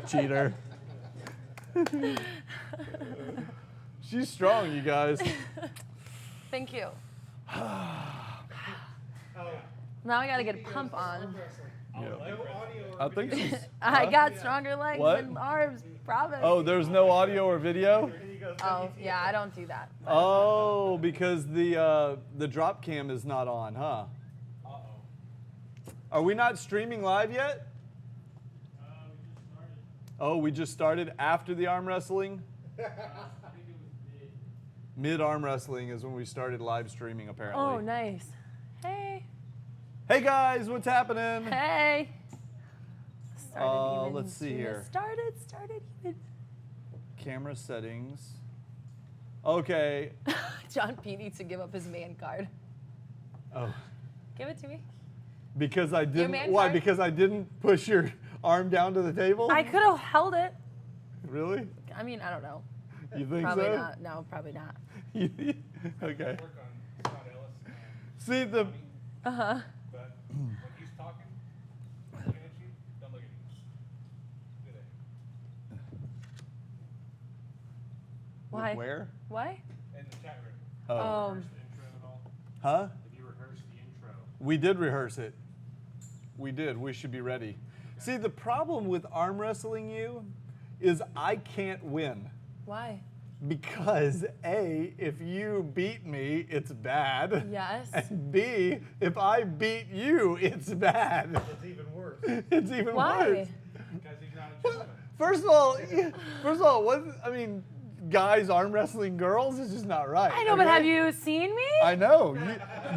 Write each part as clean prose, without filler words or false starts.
Cheater. She's strong, you guys. Thank you. Now I gotta get a pump on. Yeah. I think she's. I got stronger legs What? and arms, promise. Oh, there's no audio or video? Oh, yeah, I don't do that. Oh, because the drop cam is not on, huh? Uh-oh. Are we not streaming live yet? We just started. Oh, we just started after the arm wrestling? I think it was Mid arm wrestling is when we started live streaming, apparently. Oh, nice. Hey. Hey guys, what's happening? Hey. Started even let's see sooner. here. Started even. Camera settings. Okay. John P needs to give up his man card. Oh. Give it to me. Because I didn't. man Why? card? Because I didn't push your arm down to the table? I could have held it. Really? I mean, I don't know. You think Probably so? not. No, probably not. Okay. work on Scott Ellis and See the. Uh-huh. but when he's talking, looking at you, don't look at him. Do that. Why? Where? Why? In the chat room. Oh. Rehearsed the intro and all. Huh? Have you rehearsed the intro? We did rehearse it. We did. We should be ready. See, the problem with arm wrestling you is I can't win. Why? Because A, if you beat me, it's bad. Yes. And B, if I beat you, it's bad. It's even worse. It's even Why? worse. Because he's not a gentleman. First of all, guys arm wrestling girls is just not right. I know, but okay? have you seen me? I know.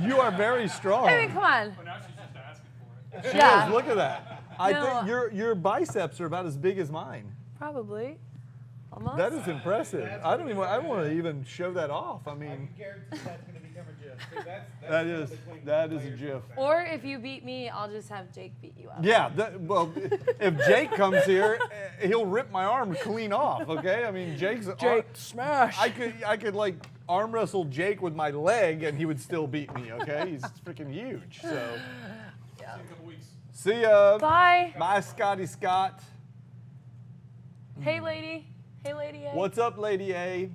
You are very strong. I mean, come on. Well, now she's just asking for it. She Yeah. is. Look at that. I No. think your biceps are about as big as mine. Probably. Almost. That is impressive. I don't want to even show that off. I I mean, can guarantee that's going to become a gif. See, that's that the is between that is a players gif. and Or if you beat me, I'll just have Jake beat you up. Yeah. Well, if Jake comes here, he'll rip my arm clean off. Okay. I mean, smash. I could like arm wrestle Jake with my leg, and he would still beat me. Okay. He's freaking huge. So. Yeah. See you in a couple weeks. See ya. Bye. Bye, Scotty Scott. Hey, lady. Hey, lady A. What's up, Lady A?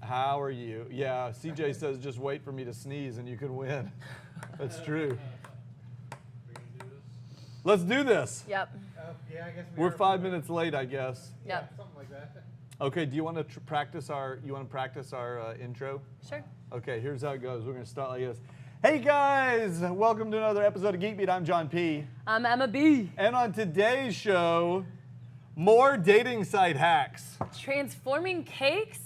How are you? Yeah, CJ says just wait for me to sneeze and you can win. That's true. We can do this. Let's do this. Yep. Yeah, I guess We're are 5 minutes late, I guess. Yeah, Yep. something like that. Okay, do you want to practice our intro? Sure. Okay, here's how it goes. We're going to start like this. Hey guys, welcome to another episode of Geek Beat. I'm John P. I'm Emma B. And on today's show, more dating site hacks, Transforming cakes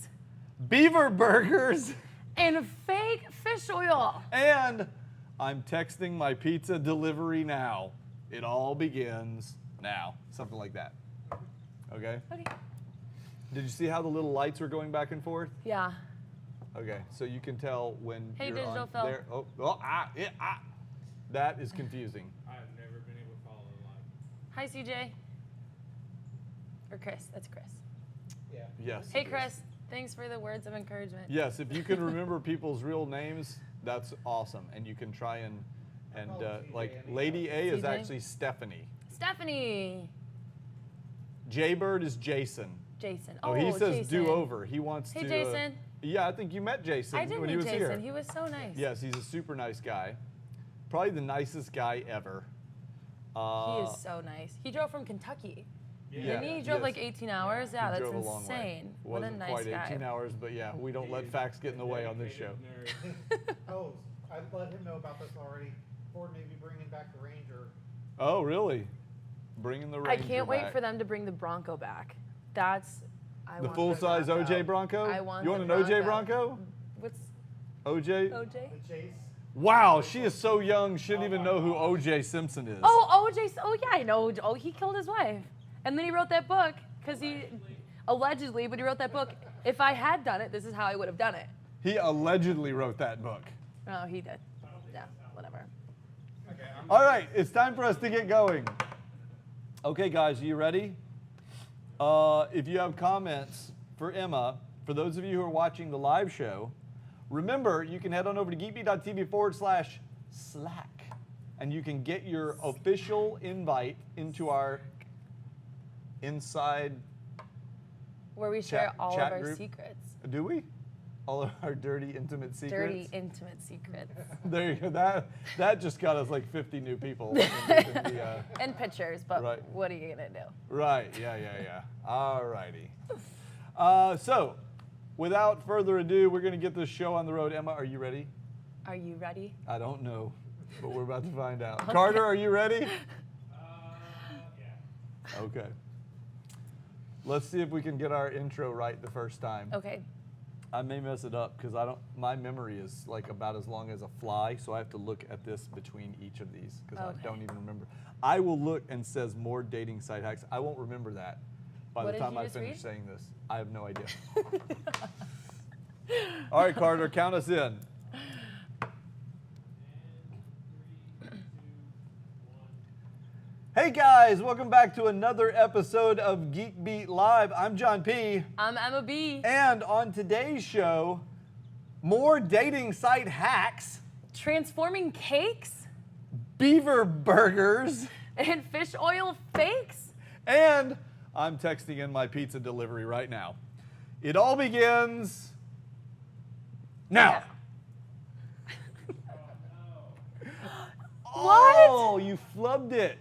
Beaver burgers, and fake fish oil. and I'm texting my pizza delivery now. It all begins now. Something like that. Okay? Okay. Did you see how the little lights were going back and forth? Yeah. Okay, so you can tell when Hey, you're Digital on Phil. there. That is confusing. I have never been able to follow the line. Hi, CJ. Or Chris. That's Chris. Yeah. Yes. Hey, it is. Chris. Thanks for the words of encouragement. Yes, if you can remember people's real names, that's awesome. And you can try and call her CJ like anytime. Lady A is CJ? actually Stephanie. Stephanie. Jaybird is Jason. Jason. Oh, he says Jason. do over. He wants Hey, to. Jason. Yeah, I think you met Jason I did when meet he was Jason. here. He was so nice. Yes, he's a super nice guy. Probably the nicest guy ever. He is so nice. He drove from Kentucky. Yeah, Didn't he? He drove yes. like 18 hours. Yeah, He that's drove a long way. insane. What a Wasn't nice quite guy. 18 hours, but yeah, we don't let facts get in the way on this show. Nerd. Oh, I've let him know about this already. Ford may be bringing back the Ranger. Oh, really? Bringing the I Ranger can't wait back. for them to bring the Bronco back. That's The want full-size the Bronco. OJ Bronco? I want You want an the OJ Bronco. Bronco? What's OJ? OJ? The Chase. Wow, she is so young, she didn't even know who OJ Simpson is. Oh, OJ. Oh, yeah, I know. Oh, he killed his wife. And then he wrote that book because he, allegedly, but he wrote that book. If I had done it, this is how I would have done it. He allegedly wrote that book. No, he did. Yeah, whatever. Okay, I'm All right, it's time for us to get going. Okay, guys, are you ready? If you have comments for Emma, for those of you who are watching the live show, remember you can head on over to geekbeat.tv/Slack, and you can get your official invite into our inside. Where we share Chat- all of chat our group? secrets. Do we? All of our dirty, intimate secrets. Dirty, intimate secrets. There you go. That just got us like 50 new people. in the, And pictures, but Right. what are you gonna do? Right. Yeah. All righty. So, without further ado, we're going to get this show on the road. Emma, are you ready? Are you ready? I don't know, but we're about to find out. Carter, are you ready? Yeah. Okay. Let's see if we can get our intro right the first time. Okay. I may mess it up because my memory is like about as long as a fly, so I have to look at this between each of these because Okay. I don't even remember. I will look and says more dating site hacks. I won't remember that by What the did time you I just finish read? saying this. I have no idea. All right, Carter, count us in. Hey guys, welcome back to another episode of Geek Beat Live. I'm John P. I'm Emma B. And on today's show, more dating site hacks, Transforming cakes Beaver burgers, and fish oil fakes. and I'm texting in my pizza delivery right now. It all begins now. What? Oh, you flubbed it.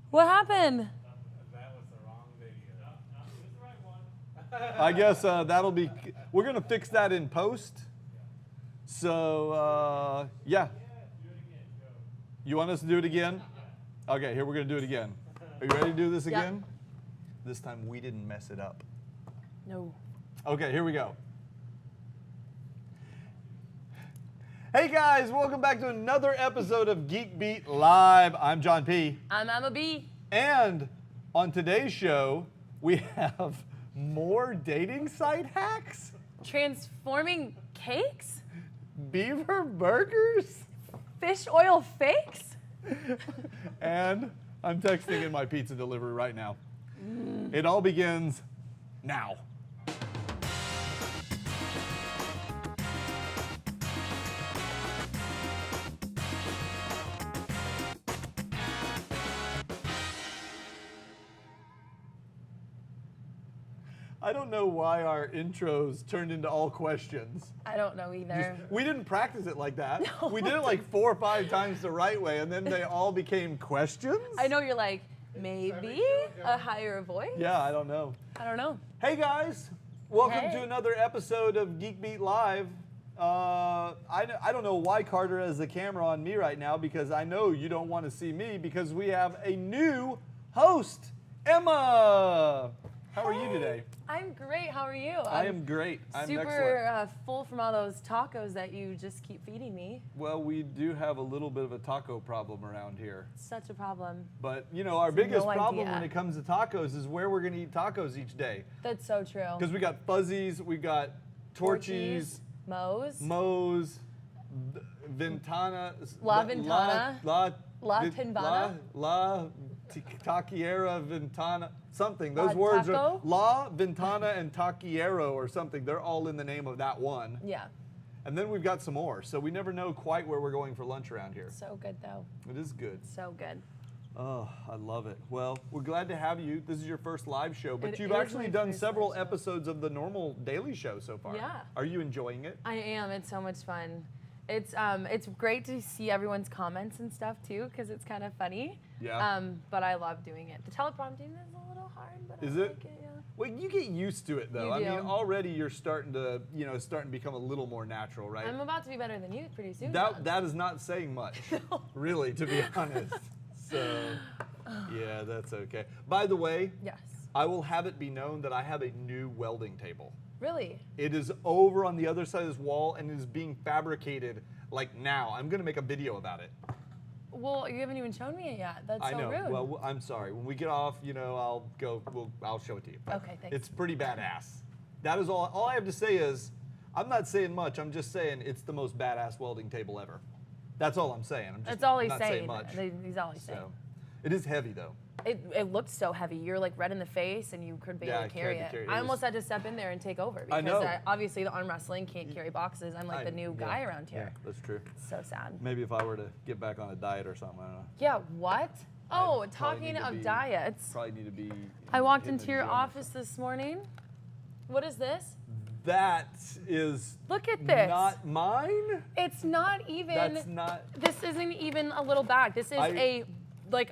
What happened? That was the wrong video. No, it was the right one. I guess that'll be, we're going to fix that in post. So, yeah. Do it again. Go. You want us to do it again? Okay, here we're going to do it again. Are you ready to do this Yep. again? This time we didn't mess it up. No. Okay, here we go. Hey guys, welcome back to another episode of Geek Beat Live. I'm John P. I'm Emma B. And on today's show, we have more dating site hacks, Transforming cakes? Beaver burgers, Fish oil fakes? and I'm texting in my pizza delivery right now. It all begins now. I don't know why our intros turned into all questions. I don't know either. We didn't practice it like that. We did it like 4 or 5 times the right way, and then they all became questions? I know you're like, maybe a higher voice? Yeah, I don't know. I don't know. Hey guys, welcome Hey. to another episode of Geek Beat Live. I don't know why Carter has the camera on me right now because I know you don't want to see me because we have a new host, Emma. How are you today? I'm great. How are you? I am great. I'm super excellent. full from all those tacos that you just keep feeding me. Well, we do have a little bit of a taco problem around here. Such a problem. But, you know, our No biggest problem idea. when it comes to tacos is where we're going to eat tacos each day. That's so true. Because we got fuzzies, we got torchies, Moe's. Moe's, Ventana. La Ventana. La Vin- Tinvana. Taquiera Ventana. Something. La Those words Taco? are La Ventana and Taquiero or something. They're all in the name of that one. Yeah. And then we've got some more. So we never know quite where we're going for lunch around here. So good though. It is good. So good. Oh, I love it. Well, we're glad to have you. This is your first live show, but It you've is actually my done first several live show. episodes of the normal daily show so far. Yeah. Are you enjoying it? I am. It's so much fun. It's great to see everyone's comments and stuff too, because it's kind of funny. Yeah. But I love doing it. The teleprompting is a little hard, but Is I it? like it. Yeah. Well, you get used to it though. You I mean, do. already you're starting to become a little more natural, right? I'm about to be better than you pretty soon. John. That is not saying much, really, to be honest. So, yeah, that's okay. By the way, Yes. I will have it be known that I have a new welding table. Really? It is over on the other side of this wall and is being fabricated like now. I'm going to make a video about it. Well, you haven't even shown me it yet. That's I so know. rude. Well, I'm sorry. When we get off, I'll show it to you. Okay, thanks. It's pretty badass. That is all. All I have to say is, I'm not saying much. I'm just saying it's the most badass welding table ever. That's all I'm saying. That's all he's not saying. much. He's all he's saying. So, it is heavy though. It looked so heavy. You're like red in the face, and you could barely I carry tried it. to carry it. I It almost was- had to step in there and take over because I know. obviously the arm wrestling can't carry boxes. I'm like the new guy around here. Yeah, that's true. So sad. Maybe if I were to get back on a diet or something, I don't know. Yeah. What? Oh, probably talking need to of be- diets. Probably need to be. I walked in the into your gym or office this morning. What is this? That is Look at this. not mine. It's not even. That's not. This isn't even a little bag. This is a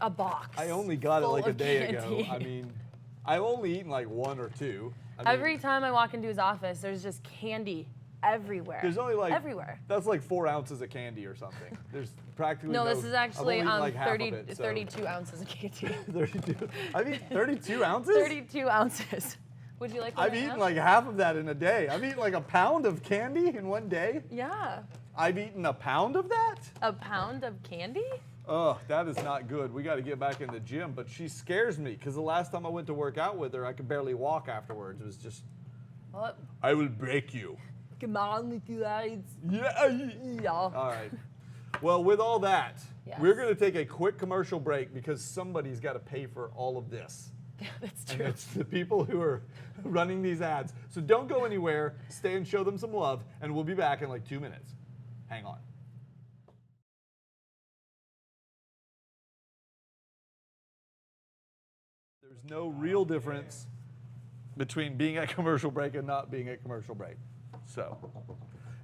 box. I only got it full like a of day candy. ago. I mean, I've only eaten like one or two. I mean, Every time I walk into his office, there's just candy everywhere. there's only like everywhere. That's like 4 ounces of candy or something. There's practically No, no. this is I've actually only eaten, like, half of 30, it, so- 32 ounces of candy. 32. I've eaten 32 ounces. 32 ounces. Would you like one I've right eaten now? like half of that in a day. I've eaten like a pound of candy in one day. Yeah. I've eaten a pound of that? A pound of candy? Oh, that is not good. We got to get back in the gym. But she scares me because the last time I went to work out with her, I could barely walk afterwards. It was just, What? I will break you. Come on with you guys. Yeah. Yeah. All right. Well, with all that, Yes. we're going to take a quick commercial break because somebody's got to pay for all of this. Yeah, that's And true. it's the people who are running these ads. So don't go anywhere. Stay and show them some love. And we'll be back in like 2 minutes. Hang on. There's no real difference between being at commercial break and not being at commercial break. So,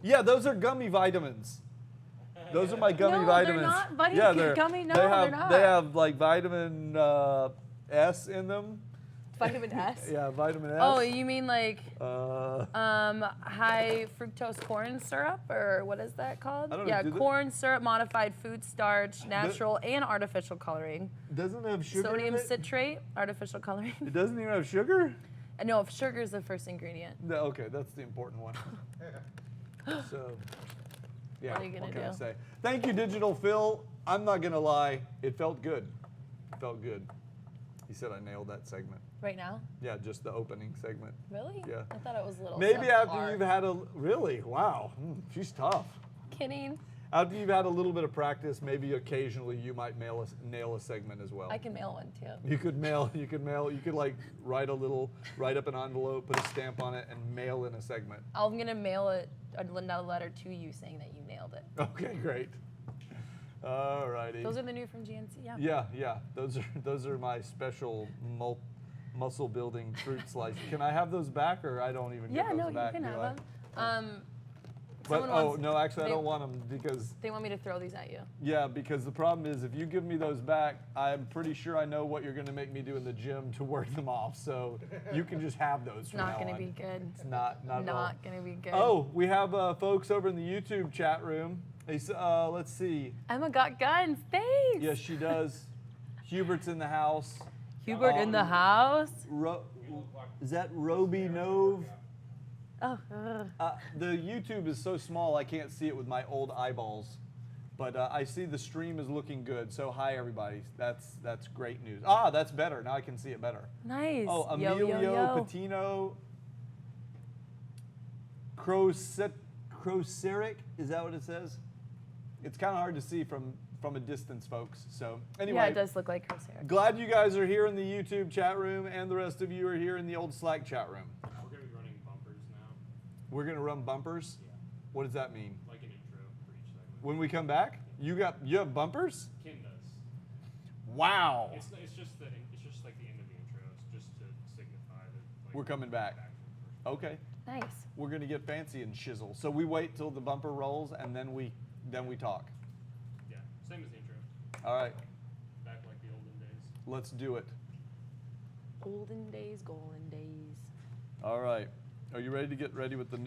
yeah, those are gummy vitamins. Those are my gummy No, they're vitamins. not vitamin- yeah, they're gummy- no, they have, they're not. They have like vitamin S in them. Vitamin S? Yeah, vitamin S. Oh, you mean like Uh, high fructose corn syrup, or what is that called? I don't know, Yeah, do they- corn syrup, modified food starch, natural and artificial coloring. doesn't it have sugar Sodium in it? citrate, artificial coloring. It doesn't even have sugar? No, sugar is the first ingredient. No, okay, that's the important one. So, yeah, What are you gonna can I do? say? Thank you, Digital Phil. I'm not gonna lie, it felt good. It felt good. He said I nailed that segment. Right now? Yeah, just the opening segment. Really? Yeah. I thought it was a little Maybe after subpar. you've had a, really? Wow, she's tough. Kidding. After you've had a little bit of practice, maybe occasionally you might nail a segment as well. I can mail one too. You could like write up an envelope, put a stamp on it, and mail in a segment. I'm gonna mail another letter to you saying that you nailed it. Okay, great. All righty. Those are the new from GNC, yeah. Yeah. Those are my special muscle building fruit slices. Can I have those back, or I don't even Yeah, get those no, you back? can do have I? them. But someone wants- no, actually I they- don't want them because They want me to throw these at you. yeah, because the problem is if you give me those back, I'm pretty sure I know what you're going to make me do in the gym to work them off. So you can just have those. It's from not now gonna on. be good. It's not at all. Not gonna be good. Oh, we have folks over in the YouTube chat room. Let's see. Emma got guns. Thanks. Yes, she does. Hubert's in the house. Hubert in the house. Is that Roby Nove? Oh. The YouTube is so small I can't see it with my old eyeballs, but I see the stream is looking good. So hi everybody. That's great news. Ah, that's better. Now I can see it better. Nice. Oh, Yo, Emilio yo, yo. Patino. Croceric, is that what it says? It's kind of hard to see from a distance, folks. So anyway. Yeah, it does look like Crosshair. Glad you guys are here in the YouTube chat room, and the rest of you are here in the old Slack chat room. We're going to be running bumpers now. We're gonna run bumpers. Yeah. What does that mean? Like an intro for each segment. When we come back, you have bumpers? Ken does. Wow. It's just like the end of the intro. It's just to signify that like, We're coming back. to the first Okay. Nice. We're gonna get fancy and shizzle. So we wait till the bumper rolls and then we talk. Yeah, same as the intro. All right. Back like the olden days. Let's do it. Olden days, golden days. All right. Are you ready to get going with the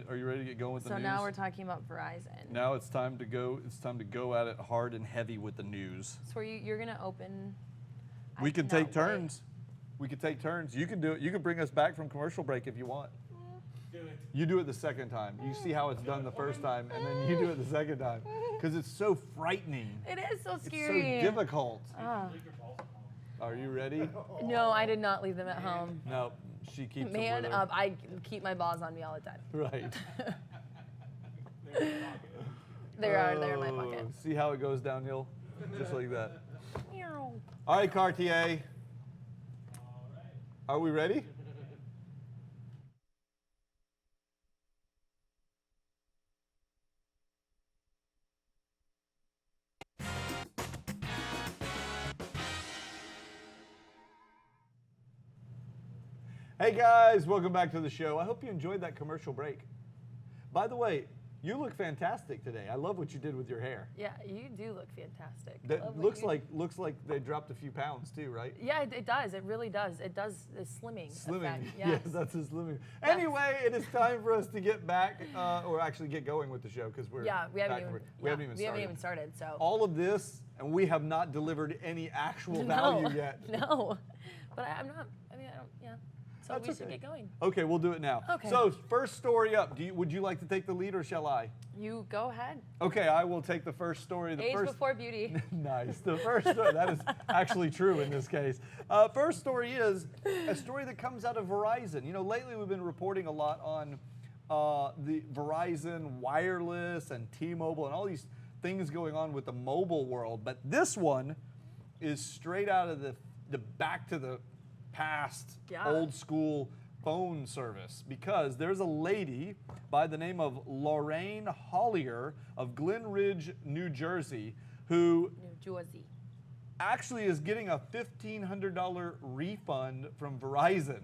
So news? now we're talking about Verizon. Now it's time to go. It's time to go at it hard and heavy with the news. So you're gonna open. We I can cannot take wait. turns. We can take turns. You can do it. You can bring us back from commercial break if you want. Do it. You do it the second time. You see how it's done the first time, and then you do it the second time. Because it's so frightening. It is so It's scary. so difficult. Ah. Leave your balls at home. Are you ready? No, I did not leave them at home. No, she keeps Man them with up, I keep my balls on me all the time. her. Right. They're in my Oh, pocket. See how it goes downhill? Just like that. Meow. All right, Cartier. Are we ready? Hey guys, welcome back to the show. I hope you enjoyed that commercial break. By the way, you look fantastic today. I love what you did with your hair. Yeah, you do look fantastic. That Love what looks like they dropped a few pounds too, right? Yeah, it does. It really does. It does the slimming. Slimming. Effect. Yes, that's a slimming. Anyway, it is time for us to get back, or actually get going with the show because we haven't even started. So all of this, and we have not delivered any actual value yet. No, but I'm not. I mean, I don't. Yeah. So That's we should okay. get going. Okay, we'll do it now. Okay. So first story up. Would you like to take the lead or shall I? You go ahead. Okay, I will take the first story. Age before beauty. Nice. The first story, that is actually true in this case. First story is a story that comes out of Verizon. You know, lately we've been reporting a lot on the Verizon wireless and T-Mobile and all these things going on with the mobile world. But this one is straight out of the back to the past, old school phone service, because there's a lady by the name of Lorraine Hollier of Glen Ridge, New Jersey, who actually is getting a $1,500 refund from Verizon.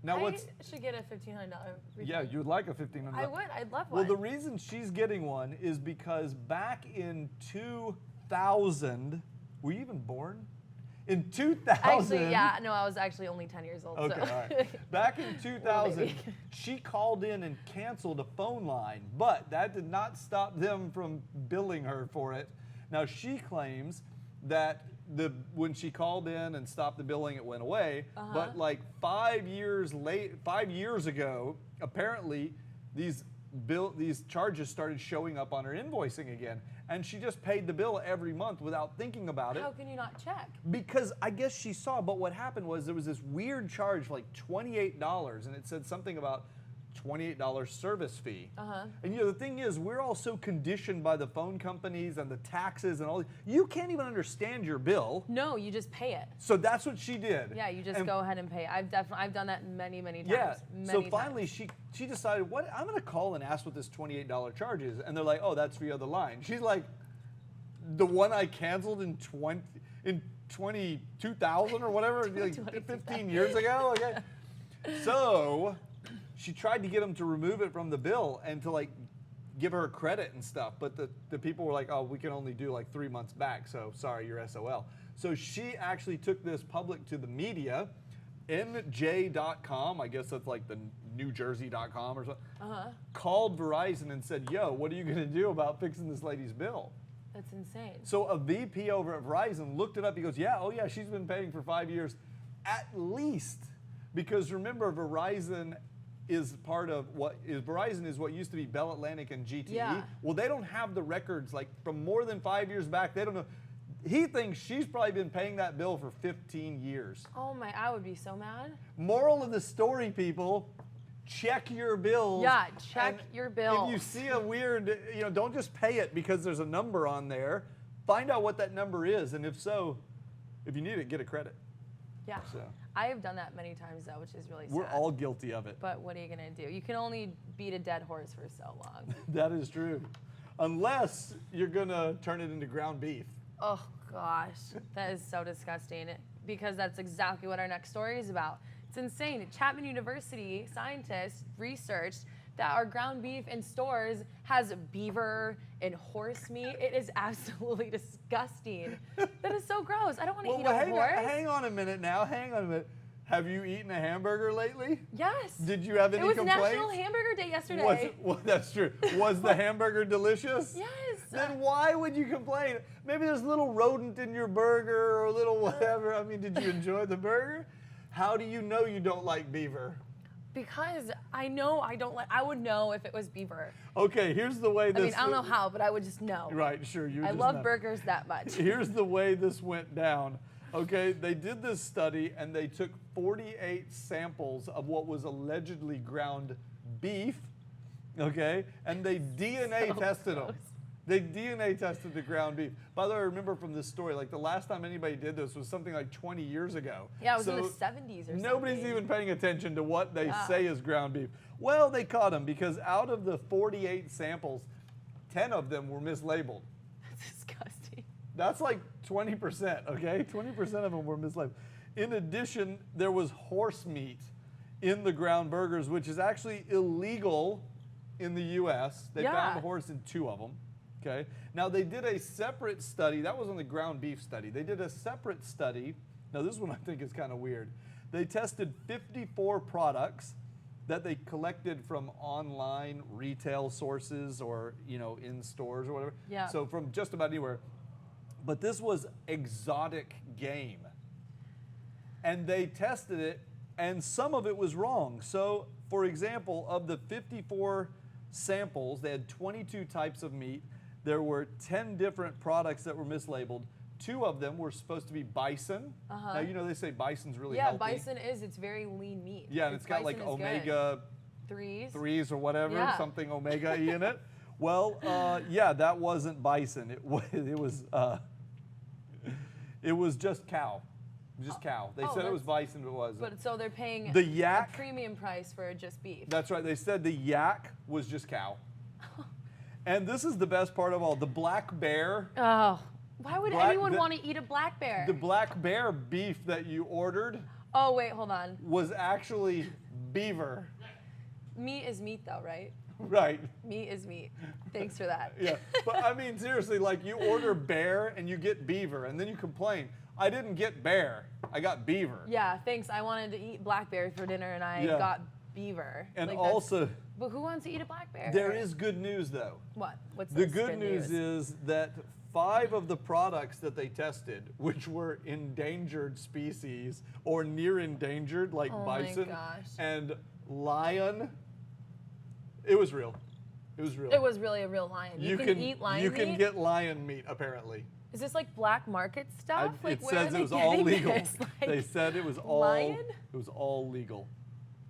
Now, I should get a $1,500 refund. Yeah, you would like a $1,500. I would. I'd love one. Well, the reason she's getting one is because back in 2000, were you even born? In 2000. Actually, yeah, no, I was actually only 10 years old. Okay, so. all right. Back in 2000, she called in and canceled a phone line, but that did not stop them from billing her for it. Now, she claims that when she called in and stopped the billing, it went away. But like 5 years ago, apparently these charges started showing up on her invoicing again, and she just paid the bill every month without thinking about it. How can you not check? Because I guess she saw, but what happened was there was this weird charge, like $28, and it said something about $28 service fee. And you know, the thing is, we're all so conditioned by the phone companies and the taxes and all. You can't even understand your bill. No, you just pay it. So that's what she did. Yeah, you just go ahead and pay. I've done that many times. Yeah. So Many finally, times. she decided, what I'm going to call and ask what this $28 charge is, and they're like, oh, that's for your other line. She's like, the one I canceled in 2000 or whatever, like 15 years ago. Okay. So she tried to get them to remove it from the bill and to like give her credit and stuff, but the people were like, oh, we can only do like 3 months back, so sorry, you're SOL. So she actually took this public to the media, NJ.com, I guess that's like the NewJersey.com or something, called Verizon and said, yo, what are you gonna do about fixing this lady's bill? That's insane. So a VP over at Verizon looked it up, he goes, yeah, oh yeah, she's been paying for 5 years at least, because remember, Verizon is part of Verizon is what used to be Bell Atlantic and GTE. Yeah. Well, they don't have the records like from more than 5 years back. They don't know. He thinks she's probably been paying that bill for 15 years. Oh my, I would be so mad. Moral of the story, people, check your bills. Yeah, check your bill. If you see a weird, don't just pay it because there's a number on there. Find out what that number is, and if so, if you need it, get a credit. Yeah. So. I have done that many times though, which is really sad. We're all guilty of it. But what are you gonna do? You can only beat a dead horse for so long. That is true. Unless you're gonna turn it into ground beef. Oh gosh, that is so disgusting. Because that's exactly what our next story is about. It's insane. Chapman University scientists researched that our ground beef in stores has beaver and horse meat. It is absolutely disgusting. That is so gross. I don't want to eat a horse. Hang on a minute now. Hang on a minute. Have you eaten a hamburger lately? Yes. Did you have any complaints? It was National Hamburger Day yesterday. Well, that's true. Was the hamburger delicious? Yes. Then why would you complain? Maybe there's a little rodent in your burger or a little whatever. I mean, did you enjoy the burger? How do you know you don't like beaver? Because I know I don't like. I would know if it was beaver. Okay, here's the way this. I mean, I don't know how, but I would just know. Right, sure. I love burgers that much. Here's the way this went down. Okay, they did this study and they took 48 samples of what was allegedly ground beef. Okay, and they DNA tested them. They DNA tested the ground beef. By the way, I remember from this story, like the last time anybody did this was something like 20 years ago. Yeah, it was in the 70s or something. Nobody's even paying attention to what they say is ground beef. Well, they caught them because out of the 48 samples, 10 of them were mislabeled. That's disgusting. That's like 20%, okay? 20% of them were mislabeled. In addition, there was horse meat. in the ground burgers, which is actually illegal in the U.S. They found the horse in 2 of them. Okay. Now they did a separate study. That was on the ground beef study. They did a separate study. Now this one I think is kind of weird. They tested 54 products that they collected from online retail sources or in stores or whatever. Yeah. So from just about anywhere. But this was exotic game. And they tested it, and some of it was wrong. So, for example, of the 54 samples, they had 22 types of meat. There were 10 different products that were mislabeled. 2 of them were supposed to be bison. Now, they say bison's really healthy. Yeah, bison is. It's very lean meat. Yeah, and it's got like omega 3s or whatever, something omega-y in it. Well, yeah, that wasn't bison. It was just cow. Just cow. They said it was bison, but it wasn't. But so they're paying the yak, a premium price for just beef. That's right. They said the yak was just cow. And this is the best part of all. The black bear. Oh, why would anyone want to eat a black bear? The black bear beef that you ordered. Oh, wait, hold on. Was actually beaver. Meat is meat, though, right? Right. Meat is meat. Thanks for that. Yeah. But I mean, seriously, like you order bear and you get beaver, and then you complain, I didn't get bear, I got beaver. Yeah, thanks. I wanted to eat black bear for dinner, and I got beaver. And also, but who wants to eat a black bear? There is good news, though. What? What's the good news is that 5 of the products that they tested, which were endangered species or near endangered, like bison and lion, it was real. It was real. It was really a real lion. You can eat lion meat? You can get lion meat, apparently. Is this like black market stuff? It says it was all legal. They said it was all It was all legal.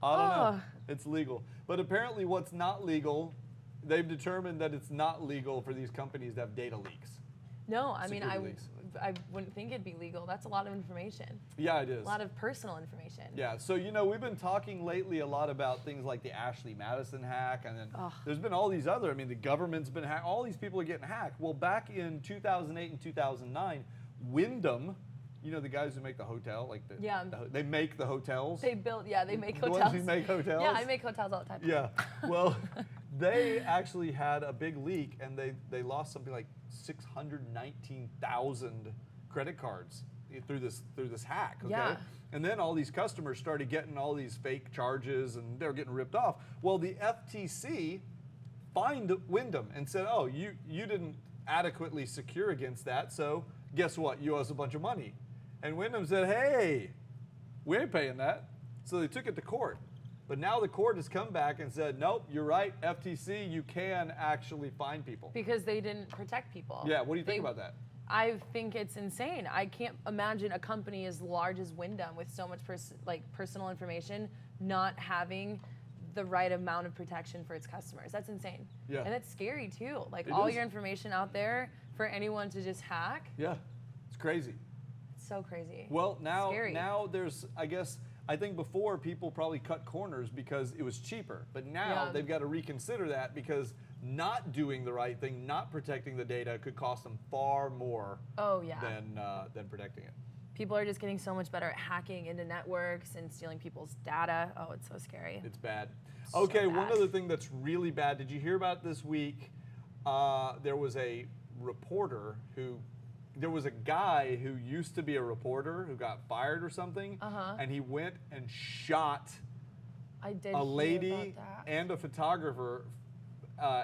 I don't know. It's legal. But apparently what's not legal, they've determined that it's not legal for these companies to have data leaks. No, I mean, I wouldn't think it'd be legal. That's a lot of information. Yeah, it is. A lot of personal information. Yeah, so we've been talking lately a lot about things like the Ashley Madison hack, and then there's been all these other, the government's been hacked, all these people are getting hacked. Well, back in 2008 and 2009, Wyndham, the guys who make the hotel, they make the hotels. They build, they make hotels. The ones who make hotels? Yeah, I make hotels all the time. Yeah, well, they actually had a big leak, and they lost something like 619,000 credit cards through this hack. Okay? Yeah. And then all these customers started getting all these fake charges, and they're getting ripped off. Well, the FTC fined Wyndham and said, "Oh, you didn't adequately secure against that, so guess what? You owe us a bunch of money." And Wyndham said, "Hey, we ain't paying that." So they took it to court. But now the court has come back and said, nope, you're right, FTC, you can actually fine people. Because they didn't protect people. Yeah, what do you think about that? I think it's insane. I can't imagine a company as large as Wyndham with so much personal information not having the right amount of protection for its customers. That's insane. Yeah. And it's scary too. Like all your information out there for anyone to just hack. Yeah, it's crazy. It's so crazy. Well, now there's, I think before people probably cut corners because it was cheaper, but now they've got to reconsider that because not doing the right thing, not protecting the data could cost them far more than protecting it. People are just getting so much better at hacking into networks and stealing people's data. Oh, it's so scary. It's bad. Okay, one other thing that's really bad. Did you hear about this week? There was a reporter there was a guy who used to be a reporter who got fired or something, and he went and shot a lady and a photographer.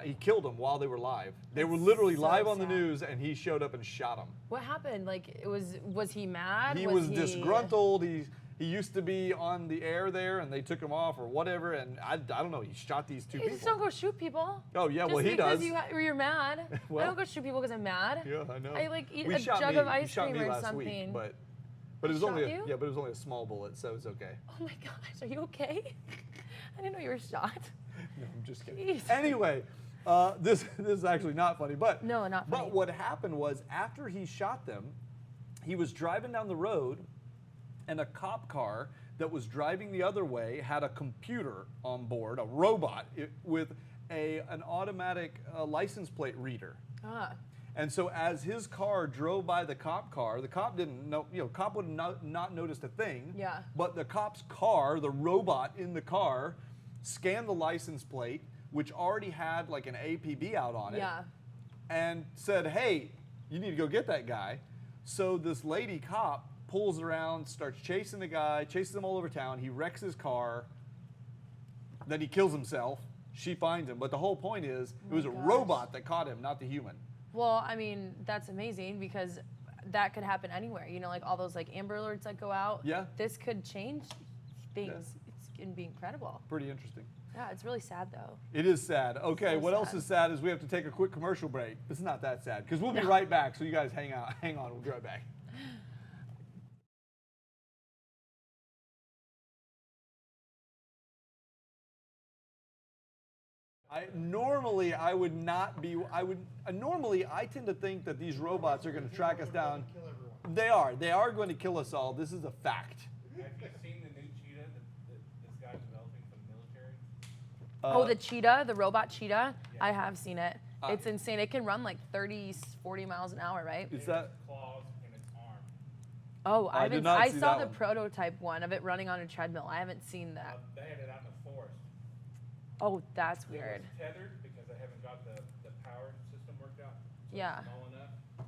He killed them while they were live. They were literally live on the news, and he showed up and shot them. What happened? Like, was he mad? He was disgruntled. He used to be on the air there, and they took him off or whatever, and I don't know. He shot these 2 people. You just don't go shoot people. Oh, yeah, well, he does. Just because you're mad. I don't go shoot people because I'm mad. Yeah, I know. I eat a jug of ice cream or something. Week, but it was only but it was only a small bullet, so it's okay. Oh my gosh, are you okay? I didn't know you were shot. No, I'm just kidding. Jeez. Anyway, this is actually not funny, but no, not funny. But what happened was after he shot them, he was driving down the road, and a cop car that was driving the other way had a computer on board, a robot with an automatic license plate reader. And so as his car drove by the cop car, the cop didn't know, cop would have not noticed a thing. Yeah. But the cop's car, the robot in the car, scanned the license plate, which already had like an APB out on it. Yeah. And said, hey, you need to go get that guy. So this lady cop pulls around, starts chasing the guy, chases him all over town. He wrecks his car. Then he kills himself. She finds him. But the whole point is, it was a robot that caught him, not the human. Well, I mean, that's amazing because that could happen anywhere. You know, like all those like Amber Alerts that go out. Yeah. This could change things. Yeah. It's going to be incredible. Pretty interesting. Yeah, it's really sad though. It is sad. Okay, So what else sad. is sad is we have to take a quick commercial break. It's not that sad because we'll be right back. So you guys hang on. We'll be right back. Normally I tend to think that these robots are going to track us down. Kill everyone. They are going to kill us all. This is a fact. Have you seen the new cheetah that this guy's developing for the military? Oh, the cheetah, the robot cheetah. I have seen it. It's insane. It can run like 30, 40 miles an hour, right? Is that? Claws in its arm. Oh, I did not see saw that the one. prototype one of it running on a treadmill. I haven't seen that. They had it out in the forest. Oh, that's It weird. was tethered because they haven't got the power system worked out. So Yeah. It's small enough.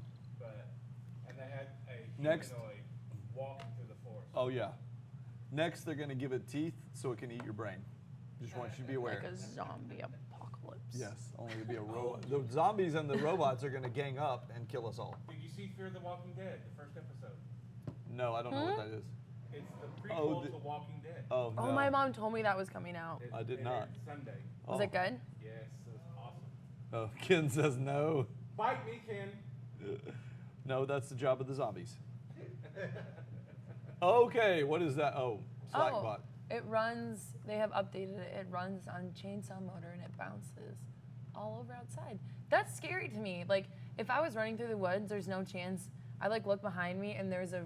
And they had a Next. humanoid walking through the forest. Oh yeah. Next, they're going to give it teeth so it can eat your brain. Just want you to be aware. Like a zombie apocalypse. Yes, only to be a robot. The zombies and the robots are going to gang up and kill us all. Did you see Fear the Walking Dead, the first episode? No, I don't know what that is. It's the Oh, prequel to Walking Dead. Oh no. Oh, my mom told me that was coming out. It- I did it not. aired Sunday. Was it good? Yes, it was awesome. Oh, Ken says no. Bite me, Ken. No, that's the job of the zombies. Okay, what is that? Oh, Slackbot. It runs, they have updated it. It runs on chainsaw motor and it bounces all over outside. That's scary to me. Like, if I was running through the woods, there's no chance. I like look behind me and there's a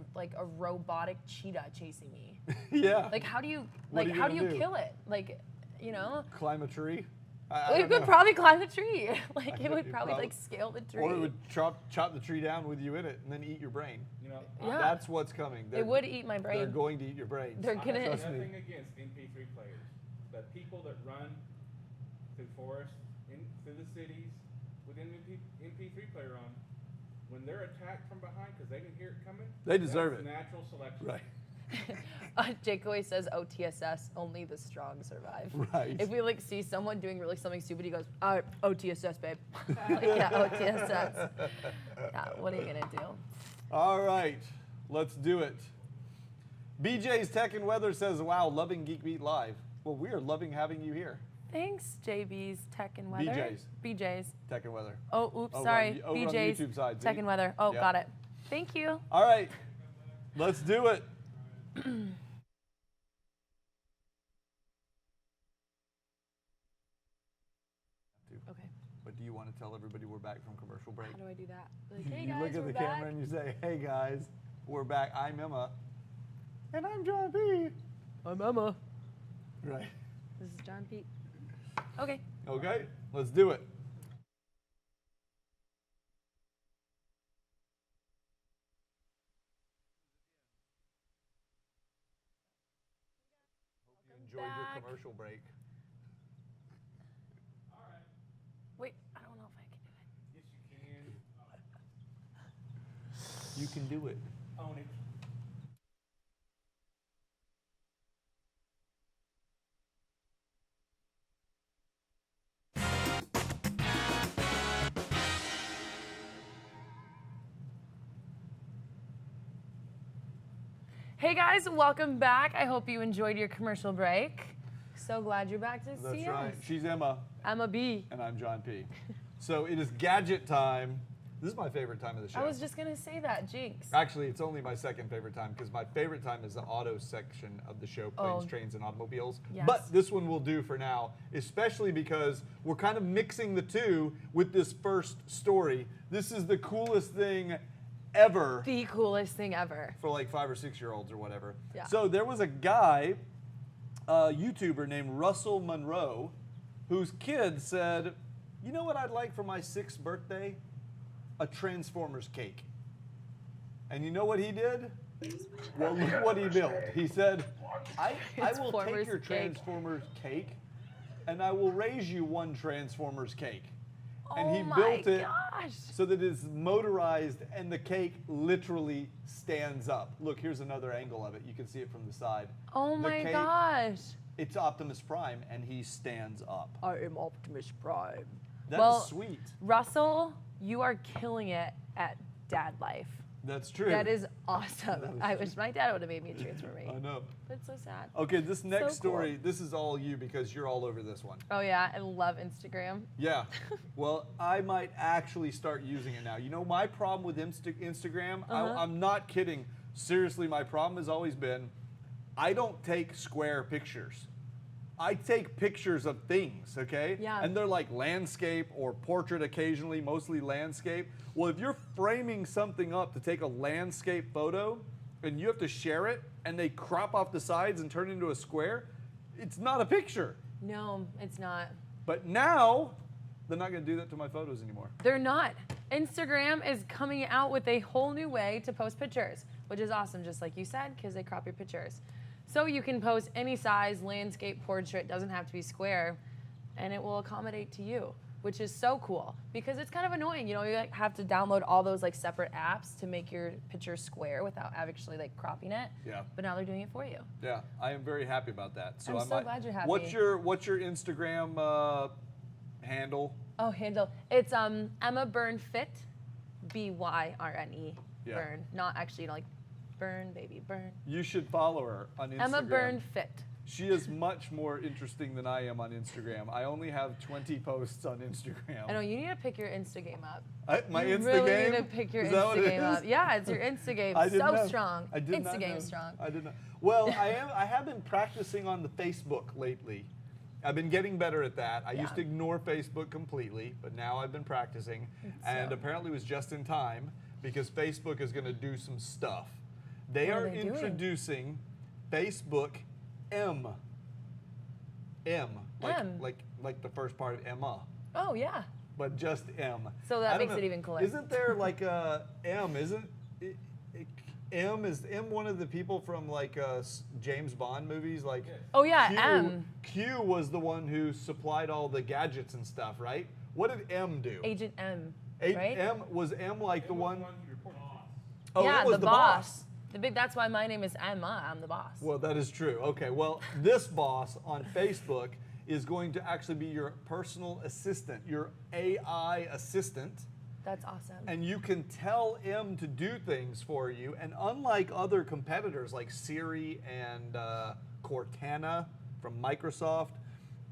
robotic cheetah chasing me. Yeah. Like, how do you What are you how do gonna you do? kill it? Like, you know? Climb a tree? It don't could know. probably climb the tree. Like, it would It probably probably- like scale the tree. Or it would chop the tree down with you in it and then eat your brain. You know, Yeah. That's what's coming. It would eat my They're brain. going to eat your brains. They're I gonna- have Trust me. nothing against MP3 players, but people that run through forests, through the cities, with an MP3 player on, when they're attacked from behind because they didn't hear it coming, They deserve that's it. Natural selection. Right. Jake always says OTSS, only the strong survive. Right. If we like see someone doing really something stupid, he goes, OTSS, babe. Like, yeah, OTSS. Yeah, what are you gonna do? All right, let's do it. BJ's Tech and Weather says, wow, loving Geek Beat Live. Well, we are loving having you here. Thanks, JB's Tech and Weather. BJ's. Tech and Weather. Oh, oops, Over sorry. on the BJ's YouTube side, Tech see? and Weather. Oh, Yeah. got it. Thank you. All right, let's do it. Okay. But do you want to tell everybody we're back from commercial break? How do I do that? Like, hey You guys, look at we're the back. camera and you say, hey guys, we're back. I'm Emma. And I'm John P. I'm Emma. Right. This is John Pete. Okay. Okay, let's do it. Hope you enjoyed your back. commercial break. Wait, I don't know if I can do it. Yes, you can. You can do it. Own it. Hey guys, welcome back. I hope you enjoyed your commercial break. So glad you're back to That's see right. us. She's Emma, Emma B. and I'm John P. So it is gadget time. This is my favorite time of the show. I was just gonna say that, Jinx. Actually, it's only my second favorite time because my favorite time is the auto section of the show, planes, Oh. trains, and automobiles. Yes. But this one will do for now, especially because we're kind of mixing the two with this first story. This is the coolest thing ever The coolest thing ever. for like 5 or 6 year olds or whatever. Yeah. So there was a guy, a YouTuber named Russell Monroe, whose kid said, you know what I'd like for my 6th birthday? a Transformers cake. And you know what he did? Well, look what he built. He said, I will take your Transformers cake and I will raise you one Transformers cake. And he built it so that it's motorized and the cake literally stands up. Look, here's another angle of it. You can see it from the side. Oh my gosh. It's Optimus Prime and he stands up. I am Optimus Prime. That's sweet. Russell, you are killing it at dad life. That's true. That is awesome. I wish my dad would have made me a Transformer. I know. That's so sad. Okay, this next So cool. story, this is all you because you're all over this one. Oh yeah, I love Instagram. Yeah. Well, I might actually start using it now. You know, my problem with Instagram, I'm not kidding. Seriously, my problem has always been I don't take square pictures. I take pictures of things, okay? Yeah. And they're like landscape or portrait occasionally, mostly landscape. Well, if you're framing something up to take a landscape photo and you have to share it and they crop off the sides and turn it into a square, it's not a picture. No, it's not. But now, they're not going to do that to my photos anymore. They're not. Instagram is coming out with a whole new way to post pictures, which is awesome, just like you said, because they crop your pictures. So you can post any size, landscape, portrait, doesn't have to be square, and it will accommodate to you, which is so cool because it's kind of annoying. You know, you like have to download all those like separate apps to make your picture square without actually like cropping it. Yeah. But now they're doing it for you. Yeah, I am very happy about that. So I'm so glad you're happy. What's your Instagram handle? Oh, handle. It's Emma Byrne Fit, BYRNE. Yeah. Burn, not actually like burn, baby, burn. You should follow her on Instagram. Emma Byrne Fit. She is much more interesting than I am on Instagram. I only have 20 posts on Instagram. I know, you need to pick your Insta game up. My you Insta really game? need to pick your Is that what Insta it game is? up. Yeah, it's your Insta game. I didn't So know. strong. I did Insta not game know. strong. I did not. Well, I have been practicing on the Facebook lately. I've been getting better at that. I used to ignore Facebook completely, but now I've been practicing. And apparently it was just in time because Facebook is going to do some stuff. They What are are they doing? introducing Facebook M. M. M. Like the first part of Emma, Oh, yeah. but just M. So that I don't makes it even cooler. Isn't there like a M? Isn't it, M? Is M one of the people from like James Bond movies? Like Oh, yeah, M. Q was the one who supplied all the gadgets and stuff, right? What did M do? Agent M, right? M was M like the one? He reported. Oh, yeah, it was the boss. That's why my name is Emma. I'm the boss. Well, that is true. Okay, well, this boss on Facebook is going to actually be your personal assistant, your AI assistant. That's awesome. And you can tell M to do things for you. And unlike other competitors like Siri and Cortana from Microsoft,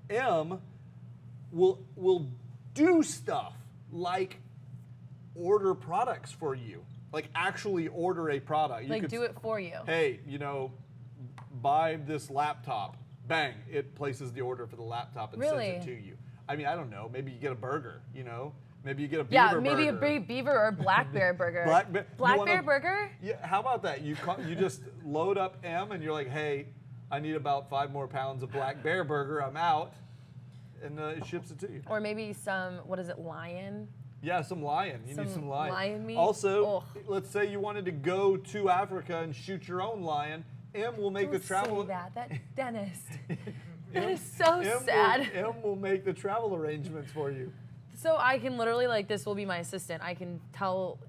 M will do stuff like order products for you. Like actually order a product. Like do it for you. Hey, you know, buy this laptop. Bang, it places the order for the laptop and Really? sends it to you. I mean, I don't know. Maybe you get a burger, you know? Maybe you get a Beaver Yeah, burger. maybe a big Beaver or Black Bear burger. Black Bear burger? Yeah, how about that? You just load up M and you're like, hey, I need about 5 more pounds of Black Bear burger. I'm out. And it ships it to you. Or maybe some, what is it, lion? Yeah, some lion. You need Some some lion. lion meat? Also, Ugh. let's say you wanted to go to Africa and shoot your own lion. M will make Don't the travel. say that dentist. That is so sad. M will make the travel arrangements for you. So I can literally, like, this will be my assistant. I can tell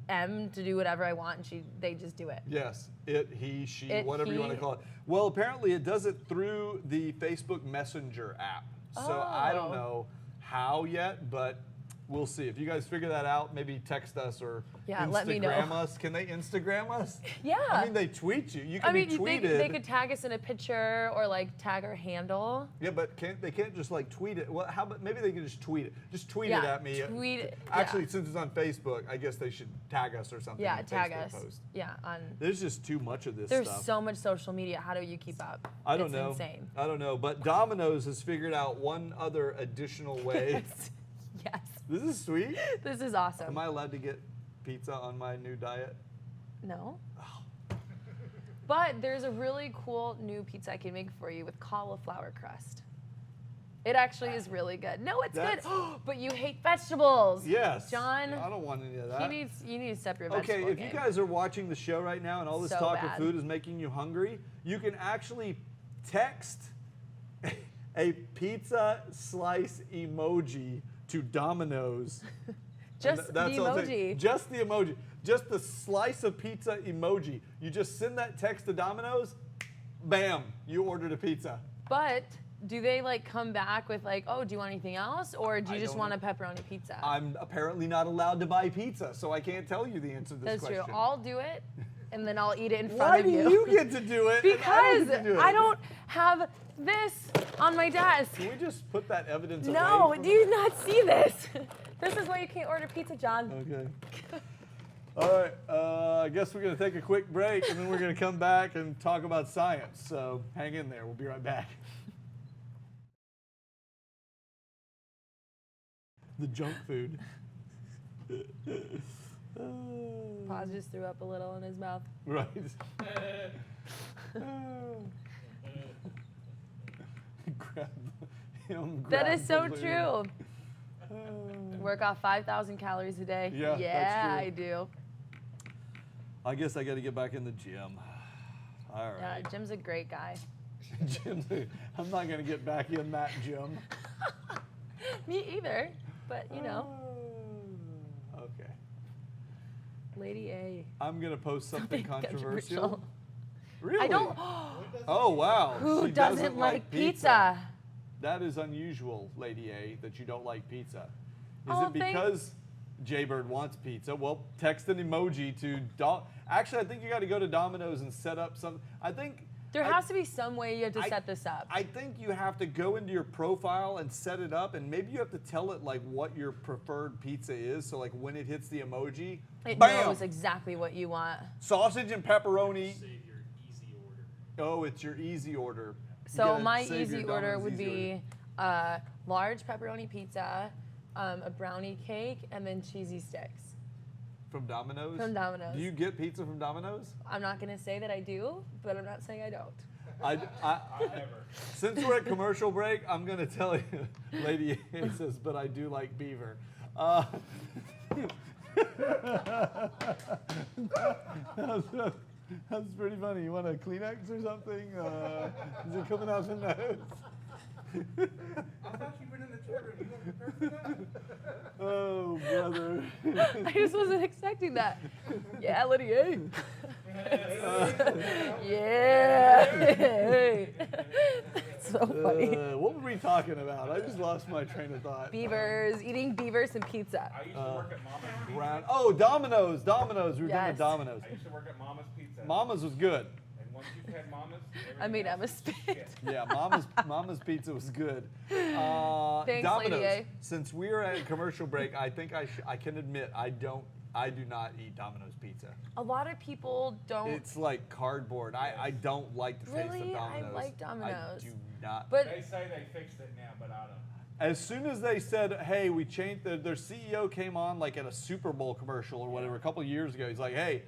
M to do whatever I want, and they just do it. Yes, it, he, she, It, whatever you want to he. call it. Well, apparently it does it through the Facebook Messenger app. So I don't Oh. know how yet, but we'll see. If you guys figure that out, maybe text us or Yeah, Instagram let me know. us. Can they Instagram us? Yeah. I mean, they tweet you. You can I mean, be tweeted. they could tag us in a picture or, like, tag our handle. Yeah, but they can't just like tweet it. Well, how about maybe they can just tweet it? Just tweet Yeah, it at me. tweet it, Actually, yeah. since it's on Facebook, I guess they should tag us or something. Yeah, in a tag Facebook us. Post. Yeah, on. There's just too much of this There's stuff. so much social media. How do you keep up? I don't it's know. Insane. I don't know. But Domino's has figured out one other additional way. Yes. This is sweet. This is awesome. Am I allowed to get pizza on my new diet? No. But there's a really cool new pizza I can make for you with cauliflower crust. It actually is really good. No, it's That's- good. But you hate vegetables. Yes. John. I don't want any of that. You need to step your vegetable Okay, if game. you guys are watching the show right now and all this So talk of bad. food is making you hungry, you can actually text a pizza slice emoji to Domino's. Just the That's all I'm saying. emoji. Just the emoji. Just the slice of pizza emoji. You just send that text to Domino's, bam, you ordered a pizza. But do they like come back with like, oh, do you want anything else, or do you I just don't want know. a pepperoni pizza? I'm apparently not allowed to buy pizza, so I can't tell you the answer to this That's question. true. I'll do it, and then I'll eat it in front Why of do you. you get to do it? and I Because don't get to do it? I don't have this on my desk. Can we just put that evidence No, away from do you not see this? This is why you can't order pizza, John. Okay. All right. I guess we're going to take a quick break, and then we're going to come back and talk about science. So hang in there. We'll be right back. The junk food. Paz just threw up a little in his mouth. Right. Grab him. That grab is so balloon. true. Work off 5,000 calories a day. Yeah, that's yeah, true. I do. I guess I got to get back in the gym. All Yeah, right. Jim's a great guy. Jim, I'm not going to get back in that gym. Me either, but you know, Okay. Lady A. I'm going to post something controversial. Controversial. Really? I don't. Oh, wow. Who She doesn't like pizza? That is unusual, Lady A, that you don't like pizza. Is Oh, it because Jaybird wants pizza? Well, text an emoji to Actually, I think you got to go to Domino's and set up some. I think There has to be some way you have to I- set this up. I think you have to go into your profile and set it up, and maybe you have to tell it like what your preferred pizza is. So like when it hits the emoji, It bam, knows exactly what you want. sausage and pepperoni. Save your easy order. Oh, it's your easy order. You So gotta my save your easy order Domino's would easy order. be large pepperoni pizza, a brownie cake, and then cheesy sticks. From Domino's. From Domino's. Do you get pizza from Domino's? I'm not gonna say that I do, but I'm not saying I don't. I never. Since we're at commercial break, I'm going to tell you, Lady A says, but I do like Beaver. That's pretty funny. You want a Kleenex or something? Is it coming out the nose? I thought you'd been in the chat room. You weren't prepared for that? Oh, brother. I just wasn't expecting that. Yeah, Lydia. Yeah. It's so funny. What were we talking about? I just lost my train of thought. Beavers, eating beavers and pizza. I used to work at Mama's Pizza. Oh, Domino's. Domino's. We were doing Yes. the Domino's. I used to work at Mama's Pizza. Mama's was good. And once you've had Mama's, I made everything Emma else is spit. shit. Yeah, Mama's pizza was good. Thanks, Domino's. Lady A. Since we are at commercial break, I think I can admit I do not eat Domino's pizza. A lot of people don't. It's like cardboard. I don't like the taste of Really? I Domino's. like Domino's. I do not. But They say they fixed it now, but I don't. As soon as they said, hey, we changed, their CEO came on like at a Super Bowl commercial or whatever a couple of years ago. He's like, hey,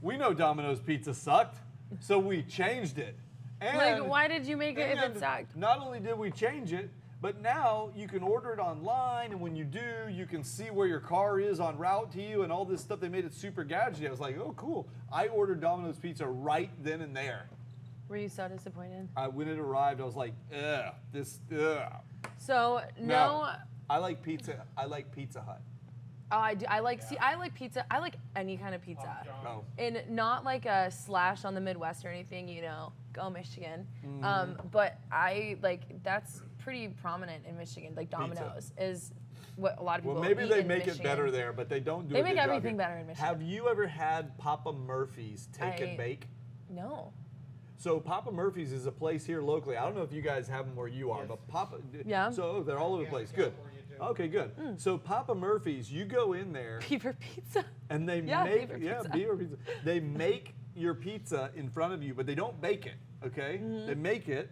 we know Domino's pizza sucked, so we changed it. And, like, why did you make it if it and sucked? Not only did we change it, but now you can order it online, and when you do, you can see where your car is en route to you and all this stuff. They made it super gadgety. I was like, oh, cool. I ordered Domino's pizza right then and there. Were you so disappointed? When it arrived, I was like, ugh, ugh. So no. I like pizza. I like Pizza Hut. Oh, I do. I like. See, I like pizza. I like any kind of pizza, No. and not like a slash on the Midwest or anything. You know, go Michigan. Mm-hmm. But I like that's pretty prominent in Michigan. Like Domino's is what a lot of people. Well, maybe eat they in make it Michigan. better there, but they don't do They a make good job everything here. better in Michigan. Have you ever had Papa Murphy's Take and I- Bake? No. So Papa Murphy's is a place here locally. I don't know if you guys have them where you are, but Papa. Yeah. So they're all over the place. Good. Okay, good. So Papa Murphy's, you go in there Beaver pizza. and they Yeah, make Beaver pizza. Beaver pizza. They make your pizza in front of you, but they don't bake it. Okay, Mm-hmm. they make it,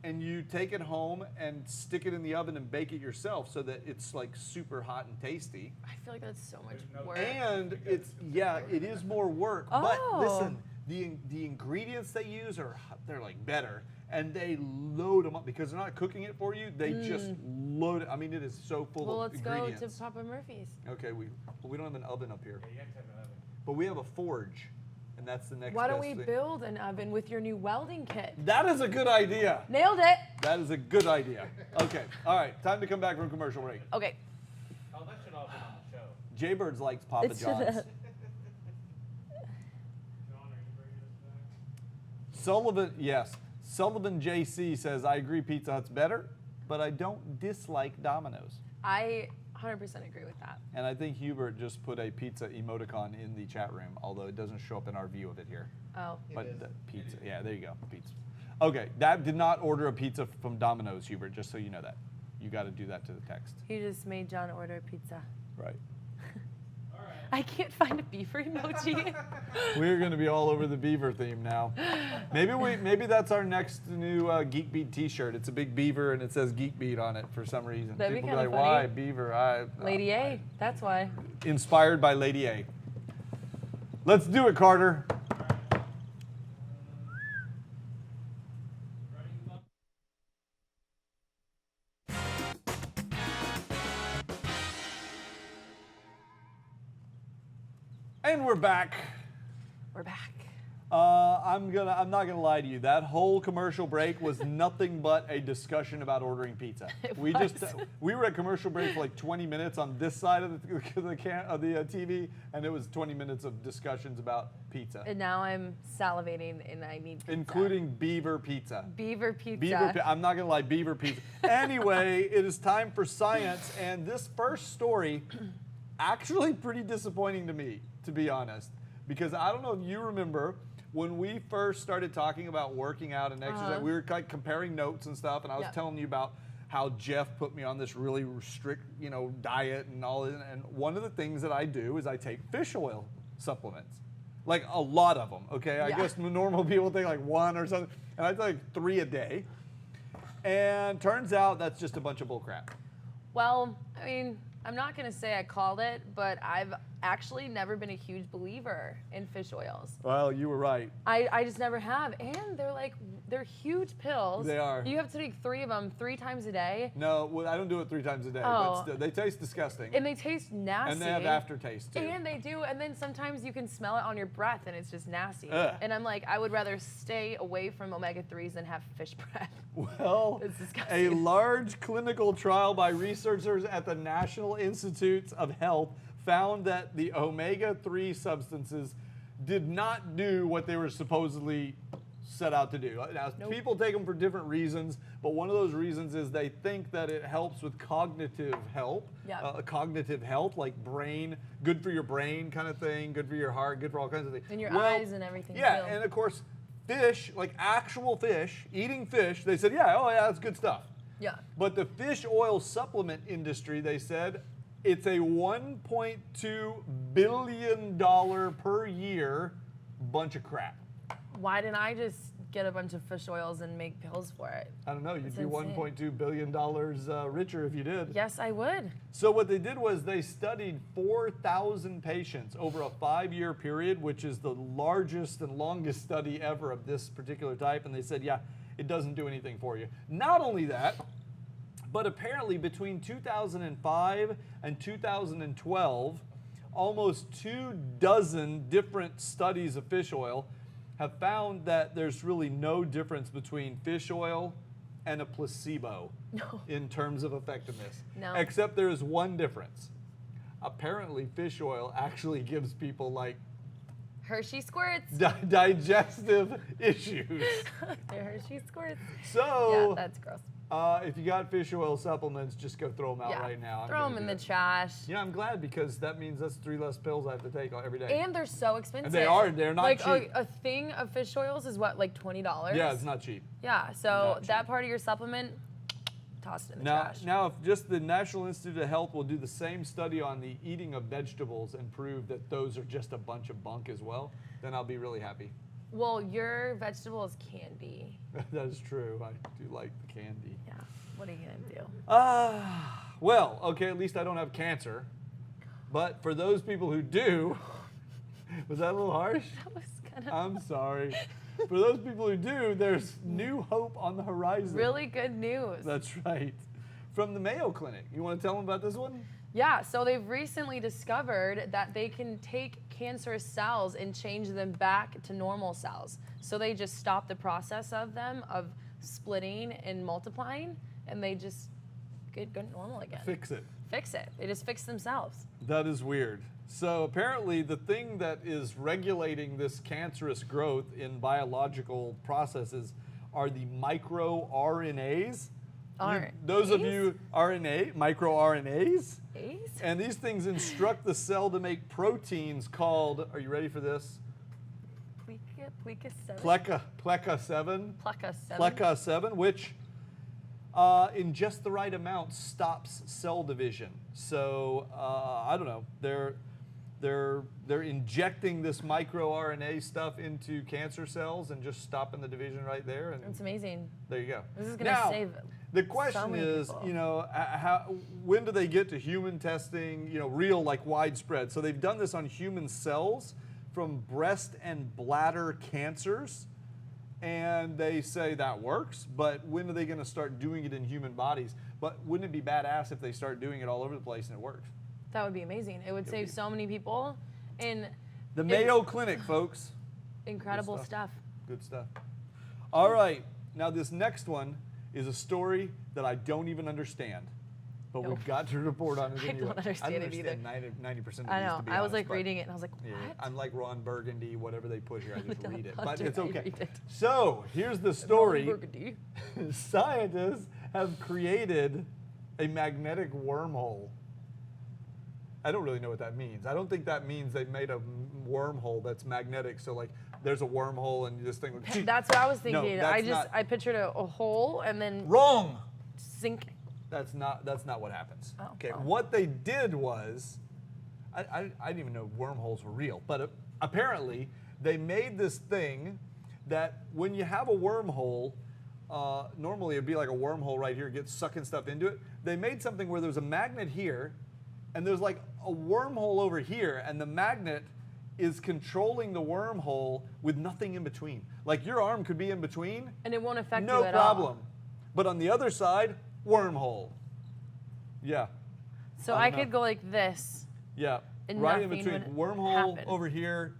and you take it home and stick it in the oven and bake it yourself, so that it's like super hot and tasty. I feel like that's so much There's no- work. And it is more work. Oh. But listen, the ingredients they use they're like better. and they load them up because they're not cooking it for you. They just load it. I mean, it is so full Well, of let's ingredients. go to Papa Murphy's. Okay, we don't have an oven up here, Yeah, you have to have an oven. but we have a forge, and that's the next. Why don't best we thing. build an oven with your new welding kit? That is a good idea. Nailed it. That is a good idea. Okay, all right, time to come back from commercial break. Okay. Oh, that should all be on the show. Jaybirds likes Papa It's- John's. John, are you bringing us back? Sullivan, yes. Sullivan JC says, I agree Pizza Hut's better, but I don't dislike Domino's. I 100% agree with that. And I think Hubert just put a pizza emoticon in the chat room, although it doesn't show up in our view of it here. Oh. But is. the pizza, yeah, there you go, pizza. Okay, that did not order a pizza from Domino's, Hubert, just so you know that. You got to do that to the text. You just made John order pizza. Right. I can't find a beaver emoji. We're going to be all over the Beaver theme now. Maybe that's our next new Geek Beat T-shirt. It's a big beaver and it says Geek Beat on it for some reason. That'd be People kinda like, why funny. Beaver? Lady A, that's why. Inspired by Lady A. Let's do it, Carter. And we're back. We're back. I'm not gonna lie to you. That whole commercial break was nothing but a discussion about ordering pizza. It we was. we were at commercial break for like 20 minutes on this side of the TV, and it was 20 minutes of discussions about pizza, And now I'm salivating and I need pizza. including Beaver pizza. Beaver pizza. I'm not gonna lie, Beaver pizza. Anyway, it is time for science, and this first story, actually pretty disappointing to me, to be honest, because I don't know if you remember when we first started talking about working out and exercise. We were like comparing notes and stuff, and I was Yep. telling you about how Jeff put me on this really strict, diet and all that. And one of the things that I do is I take fish oil supplements. Like a lot of them, okay? I Yeah. guess normal people take like one or something, and I take like 3 a day. And turns out that's just a bunch of bull crap. Well, I mean, I'm not going to say I called it, but I've actually never been a huge believer in fish oils. Well, you were right. I just never have. And they're huge pills. They are. You have to take 3 of them 3 times a day. No, well, I don't do it 3 times a day, Oh. but still, they taste disgusting. And they taste nasty. And they have aftertaste too. And they do. And then sometimes you can smell it on your breath and it's just nasty. Ugh. And I'm like, I would rather stay away from omega-3s than have fish breath. Well, It's a disgusting. large clinical trial by researchers at the National Institutes of Health found that the omega-3 substances did not do what they were supposedly set out to do. Now, Nope. people take them for different reasons, but one of those reasons is they think that it helps with cognitive health, like brain, good for your brain kind of thing, good for your heart, good for all kinds of things. And your Well, eyes and everything, Yeah, too. and of course, fish, like actual fish, eating fish, they said, yeah, that's good stuff. Yeah. But the fish oil supplement industry, they said, it's a $1.2 billion per year bunch of crap. Why didn't I just get a bunch of fish oils and make pills for it? I don't know, you'd It's be insane. $1.2 billion richer if you did. Yes, I would. So what they did was they studied 4,000 patients over a 5-year period, which is the largest and longest study ever of this particular type, and they said, yeah, it doesn't do anything for you. Not only that, but apparently between 2005 and 2012, almost 24 different studies of fish oil have found that there's really no difference between fish oil and a placebo in terms of effectiveness. No. Except there is one difference. Apparently fish oil actually gives people like Hershey squirts. digestive issues. They're Hershey squirts. So Yeah, that's gross. if you got fish oil supplements, just go throw them out Yeah, right now. I'm throw gonna them in do the it. trash. Yeah, I'm glad because that means that's 3 less pills I have to take every day. And they're so expensive. they are, they're not like cheap. A thing of fish oils is what, like $20? Yeah, it's not cheap. Yeah, so not that cheap. part of your supplement, toss it in the Now, trash. now, if just the National Institute of Health will do the same study on the eating of vegetables and prove that those are just a bunch of bunk as well, then I'll be really happy. Well, your vegetables can be. That is true. I do like the candy. Yeah. What are you gonna do? Well, okay, at least I don't have cancer. But for those people who do, was that a little harsh? That was kind of. I'm sorry. For those people who do, there's new hope on the horizon. Really good news. That's right. From the Mayo Clinic. You want to tell them about this one? Yeah, so they've recently discovered that they can take cancerous cells and change them back to normal cells. So they just stop the process of them, of splitting and multiplying, and they just get normal again. Fix it. Fix it. They just fix themselves. That is weird. So apparently the thing that is regulating this cancerous growth in biological processes are the microRNAs. Those of you, microRNAs. And these things instruct the cell to make proteins called, are you ready for this? Pleca7. Pleca7, which in just the right amount stops cell division. So I don't know, they're injecting this microRNA stuff into cancer cells and just stopping the division right there. And it's amazing. There you go. This is going to save the question so many is, people. you know, when do they get to human testing, you know, real, like widespread? So they've done this on human cells from breast and bladder cancers, and they say that works, but when are they going to start doing it in human bodies? But wouldn't it be badass if they start doing it all over the place and it works? That would be amazing. It would save so many people. And the Mayo Clinic, folks. Incredible stuff. Good stuff. All right, now this next one is a story that I don't even understand, but we've got to report on it anyway. I don't understand it either. 90% of it. I know. To be I was honest, like reading it and I was like, what? Yeah, I'm like Ron Burgundy, whatever they put here, I just read it. But Hunter, it's I okay. read it. So here's the story. Burgundy. Scientists have created a magnetic wormhole. I don't really know what that means. I don't think that means they made a wormhole that's magnetic. So like there's a wormhole and this thing. That's what I was thinking. No, I pictured a hole and then wrong. Sink. That's not what happens. Oh, okay. oh. What they did was, I didn't even know wormholes were real, but apparently they made this thing that when you have a wormhole, normally it'd be like a wormhole right here, gets sucking stuff into it. They made something where there's a magnet here, and there's like a wormhole over here, and the magnet is controlling the wormhole with nothing in between. Like your arm could be in between. And it won't affect no you at problem. all. But on the other side, wormhole. Yeah. So I could go like this. Yeah. And Right in nothing between. would Wormhole happen. over here,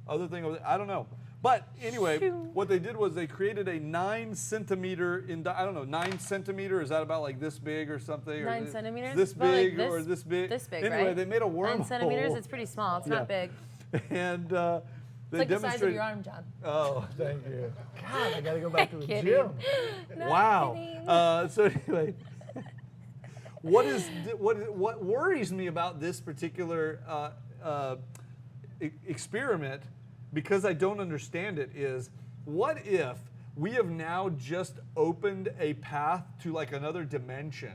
other thing over there. I don't know. But anyway, what they did was they created a 9 centimeter, I don't know, 9 centimeter, is that about like this big or something? 9 centimeters? This About like big or this big? This big, anyway, right? they made a wormhole. 9 centimeters, it's pretty small. It's not big. And It's they like the size of demonstrated. your arm, John. Oh, thank you. God, I got to go back to the Kidding. gym. Not Wow. kidding. So anyway, what worries me about this particular experiment, because I don't understand it, is what if we have now just opened a path to like another dimension,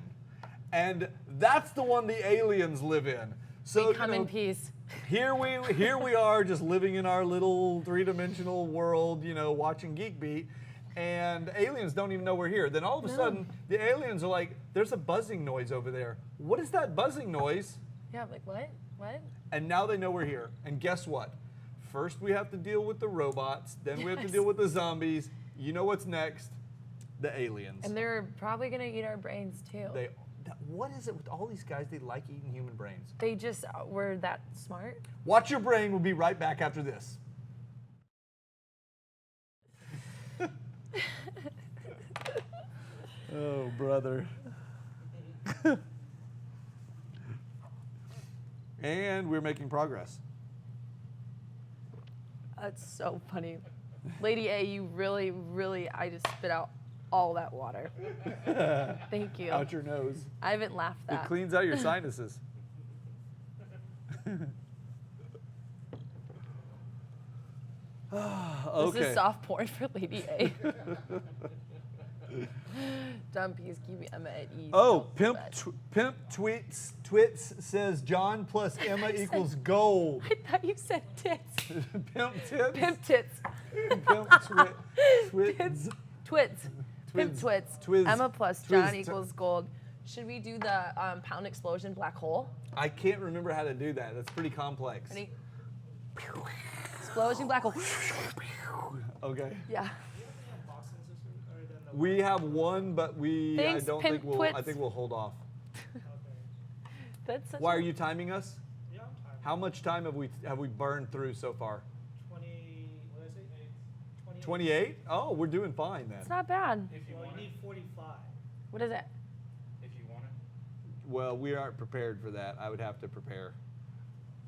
and that's the one the aliens live in. So We come in peace. Here we are, just living in our little 3-dimensional world, you know, watching Geek Beat, and aliens don't even know we're here. Then all of a sudden, the aliens are like, "There's a buzzing noise over there. What is that buzzing noise?" Yeah, I'm like, what? What? And now they know we're here. And guess what? First we have to deal with the robots, then we have to deal with the zombies. You know what's next? The aliens. And they're probably going to eat our brains too. What is it with all these guys? They like eating human brains. They just were that smart. Watch your brain. We'll be right back after this. Oh, brother. And we're making progress. That's so funny. Lady A, you really, I just spit out all that water. Thank you. Out your nose. I haven't laughed that. It cleans out your sinuses. Okay. This is soft porn for Lady A. Dumb peas keep Emma at ease. Oh, Don't Pimp sweat. Twits says John plus Emma equals gold. I thought you said tits. Pimp Tits? Pimp tits. Pimp Twits. Twits. Pimp twits. Twiz. Emma plus John Twiz. equals gold. Should we do the pound explosion black hole? I can't remember how to do that. That's pretty complex. Ready? explosion, black hole. Okay. Yeah. We have one, but Thanks, I don't Pin think we'll. Twits. I think we'll hold off. That's such Why a- are you timing us? Yeah, I'm tired. How much time have we burned through so far? 20, what is it? 28. Oh, we're doing fine then. It's not bad. If you Well, want you it. need 45. What is it? If you want it. Well, we aren't prepared for that. I would have to prepare.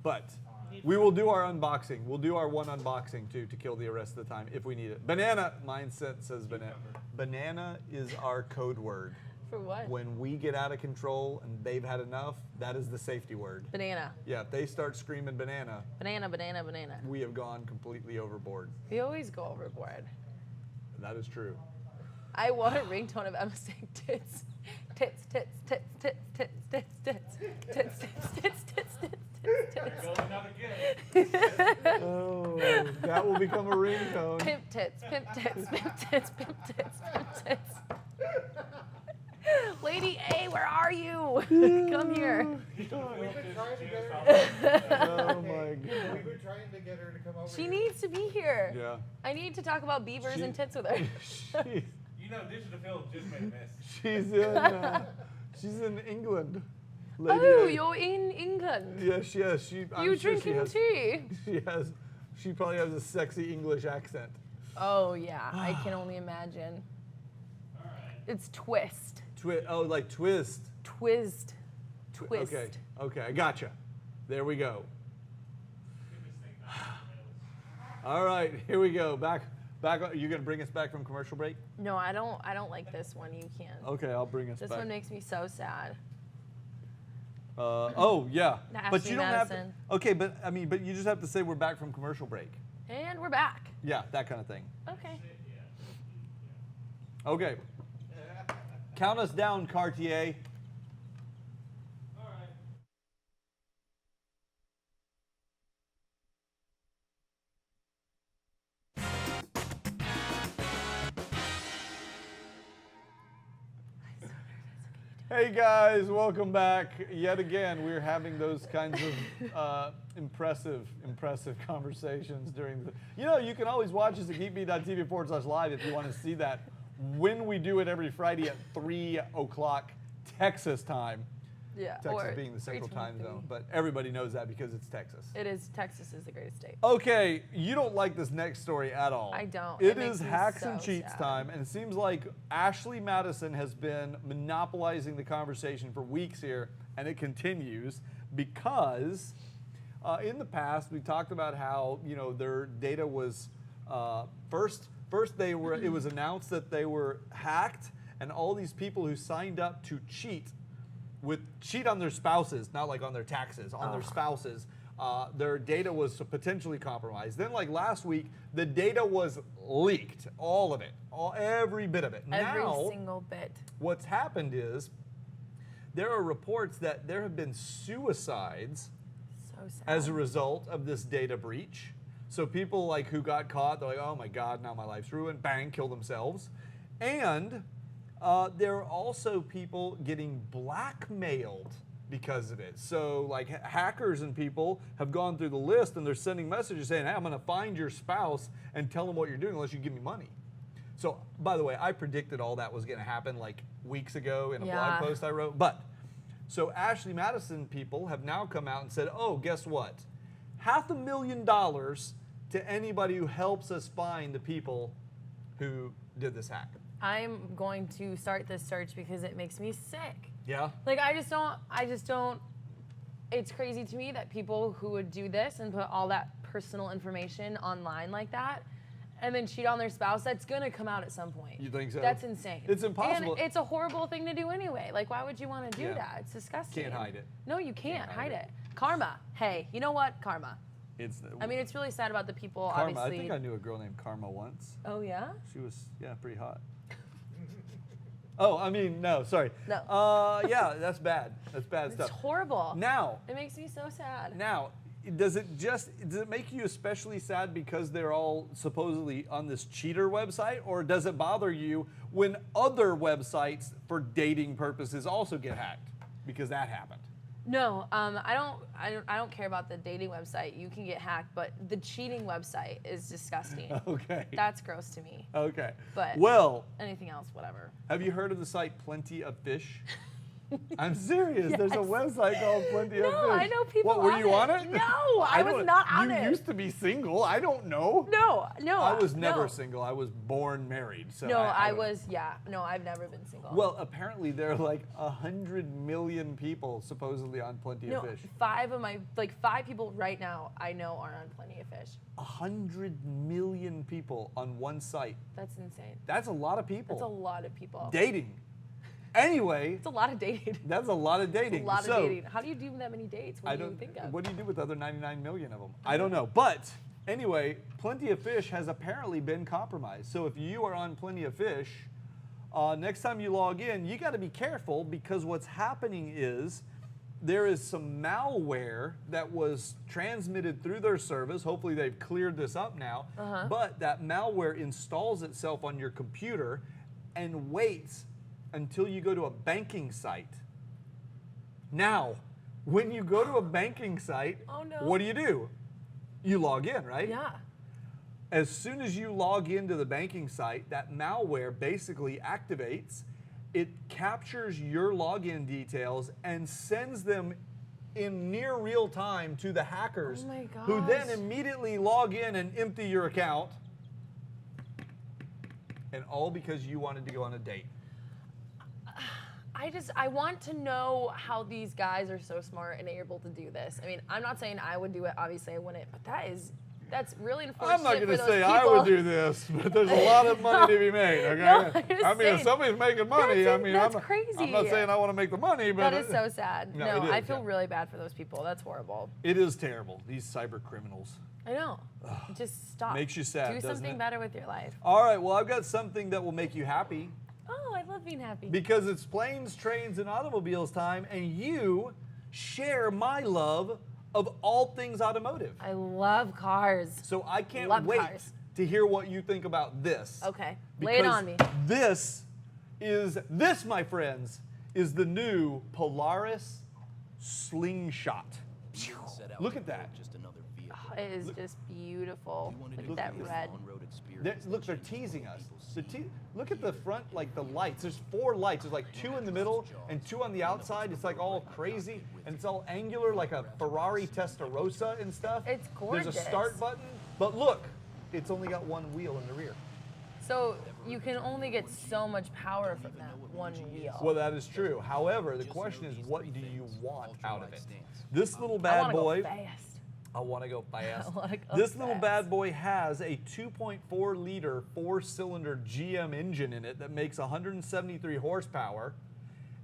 But You need we will do our unboxing. We'll do our one unboxing too to kill the rest of the time if we need it. Banana. Mindset says banana. Banana is our code word. For what? When we get out of control and they've had enough, that is the safety word. Banana. Yeah, if they start screaming banana, Banana, banana, banana. we have gone completely overboard. We always go overboard. That is true. I want a ringtone of Emma saying tits. Tits, tits, tits, tits, tits, tits, tits, tits, tits, tits, tits, tits, There goes another gift. Oh, that will become a ringtone. Pimp tits, pimp tits, pimp tits, pimp tits, pimp tits. Lady A, where are you? Come here. We've been trying to get her. Oh my We've god. been trying to get her to come over. She here. needs to be here. Yeah. I need to talk about beavers She- and tits with her. She, You know, Digital Field just made a mess. she's in England. Oh, A. you're in England. Yes, yes. I'm You sure drinking she tea? has. She probably has a sexy English accent. Oh yeah, I can only imagine. It's twist. Like twist. Twist. Twist. Okay. Okay. I gotcha. There we go. All right. Here we go. Back. You're gonna bring us back from commercial break? No, I don't like this one. You can. Okay. I'll bring us This back. one makes me so sad. Oh yeah. But Ashley you don't have to. Madison. Okay, but I mean, but you just have to say we're back from commercial break. And we're back. Yeah, that kind of thing. Okay. Okay. Count us down, Cartier. Hey guys, welcome back. Yet again, we're having those kinds of impressive conversations during the. You know, you can always watch us at geekbeat.tv/live if you want to see that when we do it every Friday at 3 o'clock Texas time. Yeah. Texas or being the central time 3:23. zone, but everybody knows that because it's Texas. It is. Texas is the greatest state. Okay, you don't like this next story at all. I don't. It It makes is me hacks so and cheats sad. time, and it seems like Ashley Madison has been monopolizing the conversation for weeks here, and it continues because in the past we talked about how their data was first they were it was announced that they were hacked, and all these people who signed up to cheat on their spouses, not like on their taxes, on their spouses. Their data was potentially compromised. Then, like last week, the data was leaked, all of it, every bit of it. Every Now, single bit. what's happened is there are reports that there have been suicides So sad. as a result of this data breach. So people like who got caught, they're like, oh my God, now my life's ruined, bang, kill themselves. And there are also people getting blackmailed because of it. So like hackers and people have gone through the list and they're sending messages saying, hey, I'm gonna find your spouse and tell them what you're doing unless you give me money. So by the way, I predicted all that was gonna happen like weeks ago in a Yeah. blog post I wrote. But so Ashley Madison people have now come out and said, oh, guess what? $500,000 to anybody who helps us find the people who did this hack. I'm going to start this search because it makes me sick. Yeah? Like I just don't, it's crazy to me that people who would do this and put all that personal information online like that and then cheat on their spouse, that's gonna come out at some point. You think so? That's insane. It's impossible. And it's a horrible thing to do anyway. Like why would you wanna do Yeah. that? It's disgusting. Can't hide it. No, you can't hide hide it. it. Karma. Hey, you know what? Karma. It's I mean, it's really sad about the people, Karma. I obviously. think I knew a girl named Karma once. Oh yeah? She was, pretty hot. Oh, I mean, no, sorry. No. Yeah, that's bad. That's bad It's stuff. horrible. Now, It makes me so sad. does it make you especially sad because they're all supposedly on this cheater website, or does it bother you when other websites for dating purposes also get hacked? Because that happened. No, I don't care about the dating website. You can get hacked, but the cheating website is disgusting. Okay. That's gross to me. Okay. But well, anything else, whatever. have you heard of the site Plenty of Fish? I'm serious. Yes. There's a website called Plenty of Fish. No, I know people. What, were you on it? No, I was don't- not on you it. You used to be single. I don't know. No. I was never no. single. I was born married. So No, I I don't- was. Yeah. No, I've never been single. Well, apparently there are like 100 million people supposedly on Plenty no, of Fish. 5 people right now I know are on Plenty of Fish. 100 million people on one site. That's insane. That's a lot of people. That's a lot of people. Dating. Anyway, It's a lot of dating. that's a lot of dating. A lot so, of dating. How do you do that many dates? What do you think of? What do you do with the other 99 million of them? I don't know. But anyway, Plenty of Fish has apparently been compromised. So if you are on Plenty of Fish, next time you log in, you got to be careful because what's happening is there is some malware that was transmitted through their service. Hopefully they've cleared this up now. But that malware installs itself on your computer and waits until you go to a banking site. Now, when you go to a banking site, Oh, no. what do? You log in, right? Yeah. As soon as you log into the banking site, that malware basically activates. It captures your login details and sends them in near real time to the hackers, Oh my who then gosh. immediately log in and empty your account. And all because you wanted to go on a date. I want to know how these guys are so smart and able to do this. I mean, I'm not saying I would do it. Obviously, I wouldn't. But that's really unfortunate. I'm not going for to those say I people. would do this, but there's a lot of money to be made, okay? No, I'm just I mean, if saying. somebody's making money, That's I mean, that's I'm crazy. not saying I want to make the money, but That is so sad. No, No, it is, I feel yeah. really bad for those people. That's horrible. It is terrible, these cyber criminals. I know. Just stop. Makes you sad, Do doesn't something it? better with your life. All right, well, I've got something that will make you happy Oh, I love being happy. because it's planes, trains, and automobiles time, and you share my love of all things automotive. I love cars. So I can't Love wait cars. to hear what you think about this. Okay, lay it Because on me. This, my friends, is the new Polaris Slingshot. Look at that. Just another vehicle. It is just beautiful. wanted Look to at that give red. on-road experience Look, that they're changes teasing what us. people see. Look at the front, like the lights. There's 4 lights. There's like 2 in the middle and 2 on the outside. It's like all crazy and it's all angular, like a Ferrari Testarossa and stuff. It's There's a gorgeous. start button, but look, it's only got 1 wheel in the rear. So you can only get so much power from that one wheel. Well, that is true. However, the question is, what do you want out of it? stance. This little I bad want to boy. go fast. I want to go fast. I wanna go This little fast. bad boy has a 2.4 liter 4-cylinder GM engine in it that makes 173 horsepower,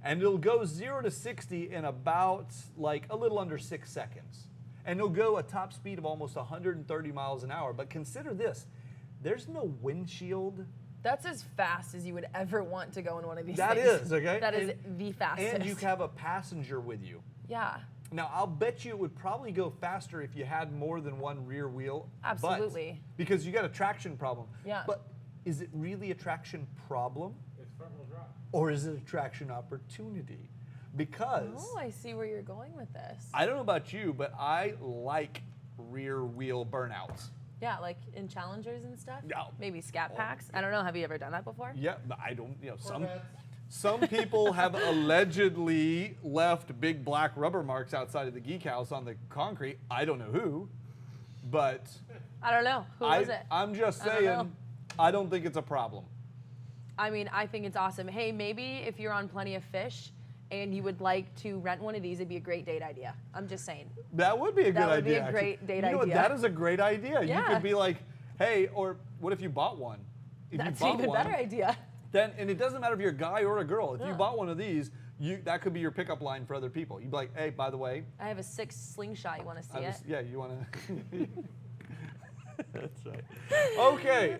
and it'll go 0 to 60 in about like a little under 6 seconds. And it'll go a top speed of almost 130 miles an hour. But consider this, there's no windshield. That's as fast as you would ever want to go in one of these That things. is, okay? That is And- the fastest. And you have a passenger with you. Yeah. Now, I'll bet you it would probably go faster if you had more than 1 rear wheel. but- Absolutely. because you got a traction problem. Yeah. But is it really a traction problem It's front wheel drive. or is it a traction opportunity? Because Oh, I see where you're going with this. I don't know about you, but I like rear wheel burnouts. Yeah, like in Challengers and stuff? No. Maybe scat packs? I don't know. Have you ever done that before? Yeah, but I don't, some Corvettes. some people have allegedly left big black rubber marks outside of the Geek House on the concrete. I don't know who, but I don't know. Who was it? I'm just I don't know. saying, I don't think it's a problem. I mean, I think it's awesome. Hey, maybe if you're on Plenty of Fish and you would like to rent one of these, it'd be a great date idea. I'm just saying. That would be a good That would be idea. a actually. great date you know what? idea. That is a great idea. You Yeah. could be like, hey, or what if you bought one? If That's you an bought even one, better idea. Then, and it doesn't matter if you're a guy or a girl. If you Yeah. bought one of these, that could be your pickup line for other people. You'd be like, hey, by the way, I have a 6 slingshot. You want to see I it? was, yeah, you want to. That's right. Okay.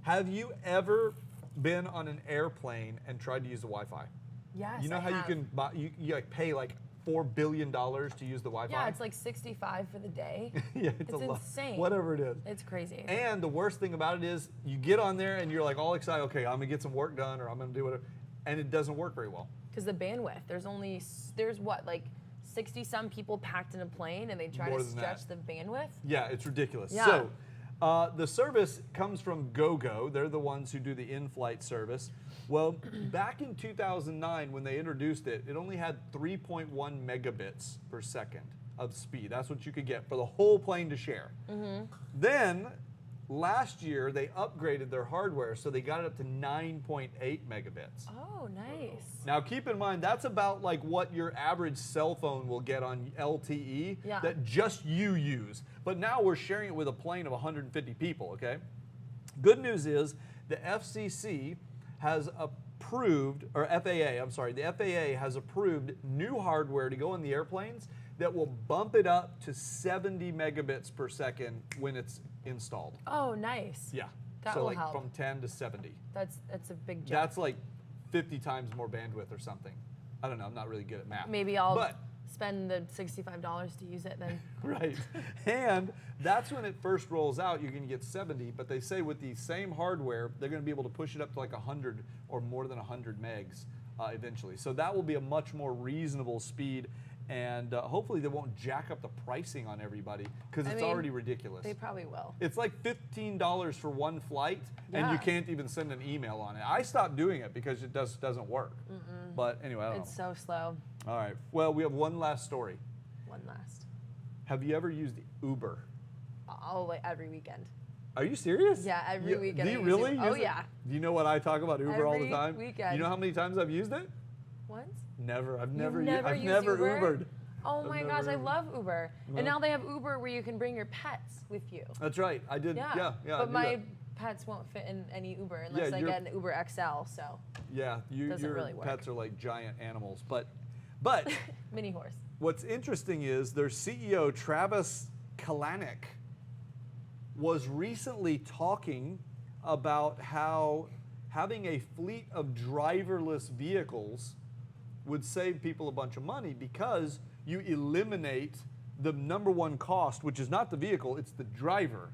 Have you ever been on an airplane and tried to use the Wi-Fi? Yes. You know I how have. you can buy, you like pay like $4 billion to use the Wi-Fi? Yeah, it's like 65 for the day. yeah, it's a it's lot. insane. Whatever it is. It's crazy. And the worst thing about it is you get on there and you're like all excited, okay, I'm gonna get some work done or I'm gonna do whatever, and it doesn't work very well. Because the bandwidth, there's what, like 60-some people packed in a plane and they try More to than stretch that. the bandwidth? Yeah, it's ridiculous. Yeah. So the service comes from GoGo. They're the ones who do the in-flight service. Well, back in 2009 when they introduced it, it only had 3.1 megabits per second of speed. That's what you could get for the whole plane to share. Then last year they upgraded their hardware, so they got it up to 9.8 megabits. Oh, nice. Now keep in mind, that's about like what your average cell phone will get on LTE that just you use. But now we're sharing it with a plane of 150 people, okay? Good news is the FCC has approved, or FAA, I'm sorry, the FAA has approved new hardware to go in the airplanes that will bump it up to 70 megabits per second when it's installed. Oh, nice. Yeah. That so will like help. from 10 to 70. That's a big jump. That's like 50 times more bandwidth or something. I don't know, I'm not really good at math. Maybe I'll spend the $65 to use it then. Right. And that's when it first rolls out, you're going to get 70, but they say with the same hardware, they're going to be able to push it up to like 100 or more than 100 megs eventually. So that will be a much more reasonable speed, and hopefully they won't jack up the pricing on everybody because it's already ridiculous. They probably will. It's like $15 for one flight, and you Yeah. can't even send an email on it. I stopped doing it because it doesn't work. But anyway, I don't know. It's so slow. All right. Well, we have one last story. One last. Have you ever used Uber? Oh, like every weekend. Are you serious? Yeah, every weekend. Do you I use really? Uber. Oh, use it? yeah. Do you know what I talk about Uber all the Every time? weekend. You know how many times I've used it? Once? Never. I've You've never. never I've used never Uber? Ubered. Oh I've my never gosh, I Ubered. love Uber. No. And now they have Uber where you can bring your pets with you. That's right. I did. Yeah. I But do my that. pets won't fit in any Uber unless I you're- get an Uber XL. So Yeah. doesn't Your really work. pets are like giant animals, but mini horse. what's interesting is their CEO Travis Kalanick was recently talking about how having a fleet of driverless vehicles would save people a bunch of money because you eliminate the number one cost, which is not the vehicle, it's the driver.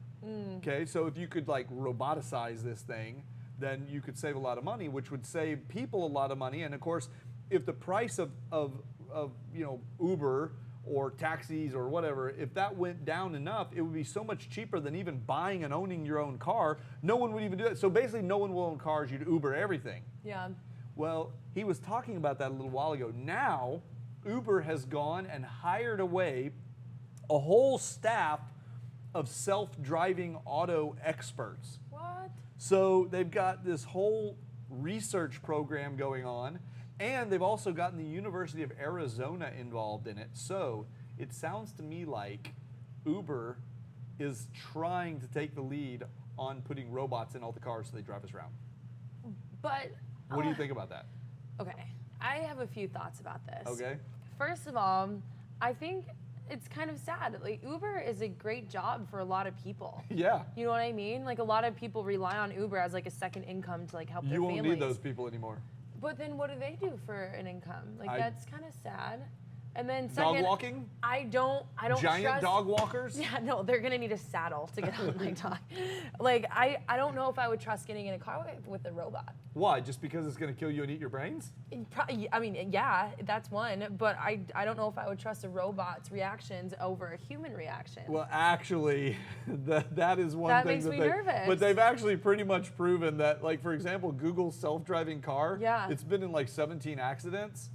Okay, so if you could like roboticize this thing, then you could save a lot of money, which would save people a lot of money. And of course, if the price of Uber or taxis or whatever, if that went down enough, it would be so much cheaper than even buying and owning your own car. No one would even do that. So basically, no one will own cars. You'd Uber everything. Yeah. Well, he was talking about that a little while ago. Now, Uber has gone and hired away a whole staff of self-driving auto experts. What? So they've got this whole research program going on, and they've also gotten the University of Arizona involved in it. So it sounds to me like Uber is trying to take the lead on putting robots in all the cars so they drive us around. But What do you think about that? okay, I have a few thoughts about this. Okay. First of all, I think it's kind of sad. Like Uber is a great job for a lot of people. Yeah. You know what I mean? Like a lot of people rely on Uber as like a second income to like help their You won't families. need those people anymore. But then what do they do for an income? Like that's kind of sad. And then Dog second, walking? I don't Giant trust, dog walkers? Yeah, no, they're gonna need a saddle to get on my dog. Like I don't know if I would trust getting in a car with a robot. Why? Just because it's going to kill you and eat your brains? I mean, yeah, that's one, but I don't know if I would trust a robot's reactions over a human reaction. Well, actually, that is one That thing makes that me they, nervous. But they've actually pretty much proven that, like, for example, Google's self-driving car, Yeah. it's been in like 17 accidents,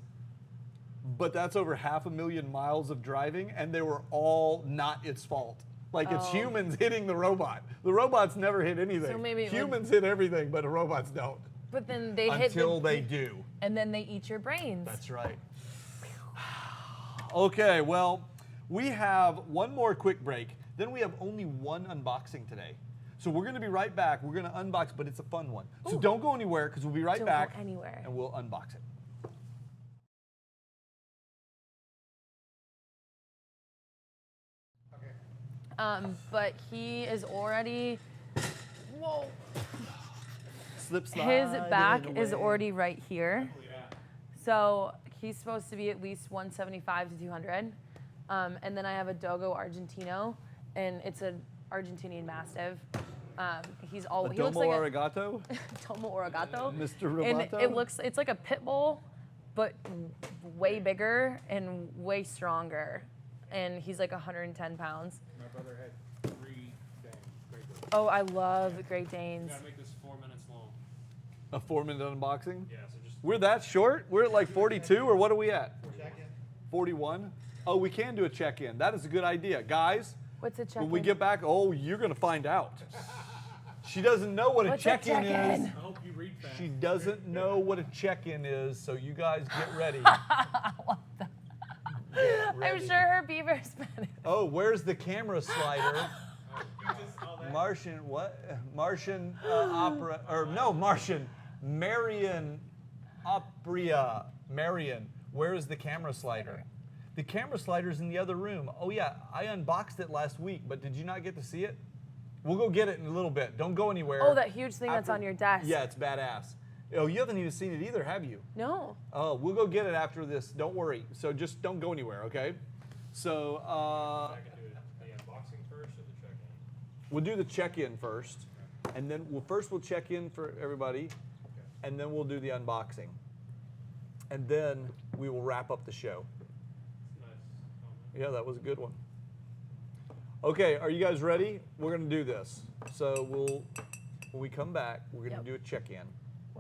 but that's over 500,000 miles of driving, and they were all not its fault. Like, it's Oh. humans hitting the robot. The robots never hit anything. So maybe it would- humans hit everything, but the robots don't. But then they hit Until they do. and then they eat your brains. That's right. Okay, well, we have one more quick break. Then we have only one unboxing today. So we're going to be right back. We're going to unbox, but it's a fun one. So Ooh. don't go anywhere because we'll be right Don't back. go anywhere. And we'll unbox it. But he is already. Whoa. Slip slide. His back and is away. already right here. So he's supposed to be at least 175 to 200. And then I have a Dogo Argentino, and it's an Argentinian Mastiff. He looks Domo like arigato? a Tomo Origato. Mr. And Roboto? it's like a pit bull, but way bigger and way stronger. And he's like 110 pounds. My brother had 3 Danes, Great Danes. Oh, I love Great We Danes. gotta make this 4 minutes long. A 4-minute unboxing? Yeah, so just. We're that short? We're at like 42, or what are we at? Check in. 41? Oh, we can do a check-in. That is a good idea. Guys, What's a check-in? when we get back, oh, you're going to find out. She doesn't know what a What's a check-in is. check-in? I hope you read fast. She doesn't know what a check-in is, so you guys get ready. I'm sure her Beaver Spanish. Oh, where's the camera slider? You just saw that? Martian, what? Martian opera, or no, Martian, Marian opera. Marian, where is the camera slider? The camera slider's in the other room. Oh yeah, I unboxed it last week, but did you not get to see it? We'll go get it in a little bit. Don't go anywhere. Oh, that huge thing that's on your desk. Yeah, it's badass. Oh, you haven't even seen it either, have you? No. Oh, we'll go get it after this. Don't worry. So just don't go anywhere, okay? So I can do the unboxing first or the check-in? we'll do the check-in first, and then we'll check in for everybody, and then we'll do the unboxing, and then we will wrap up the show. Nice comment. Yeah, that was a good one. Okay, are you guys ready? We're gonna do this. So when we come back, we're gonna Yep. do a check-in.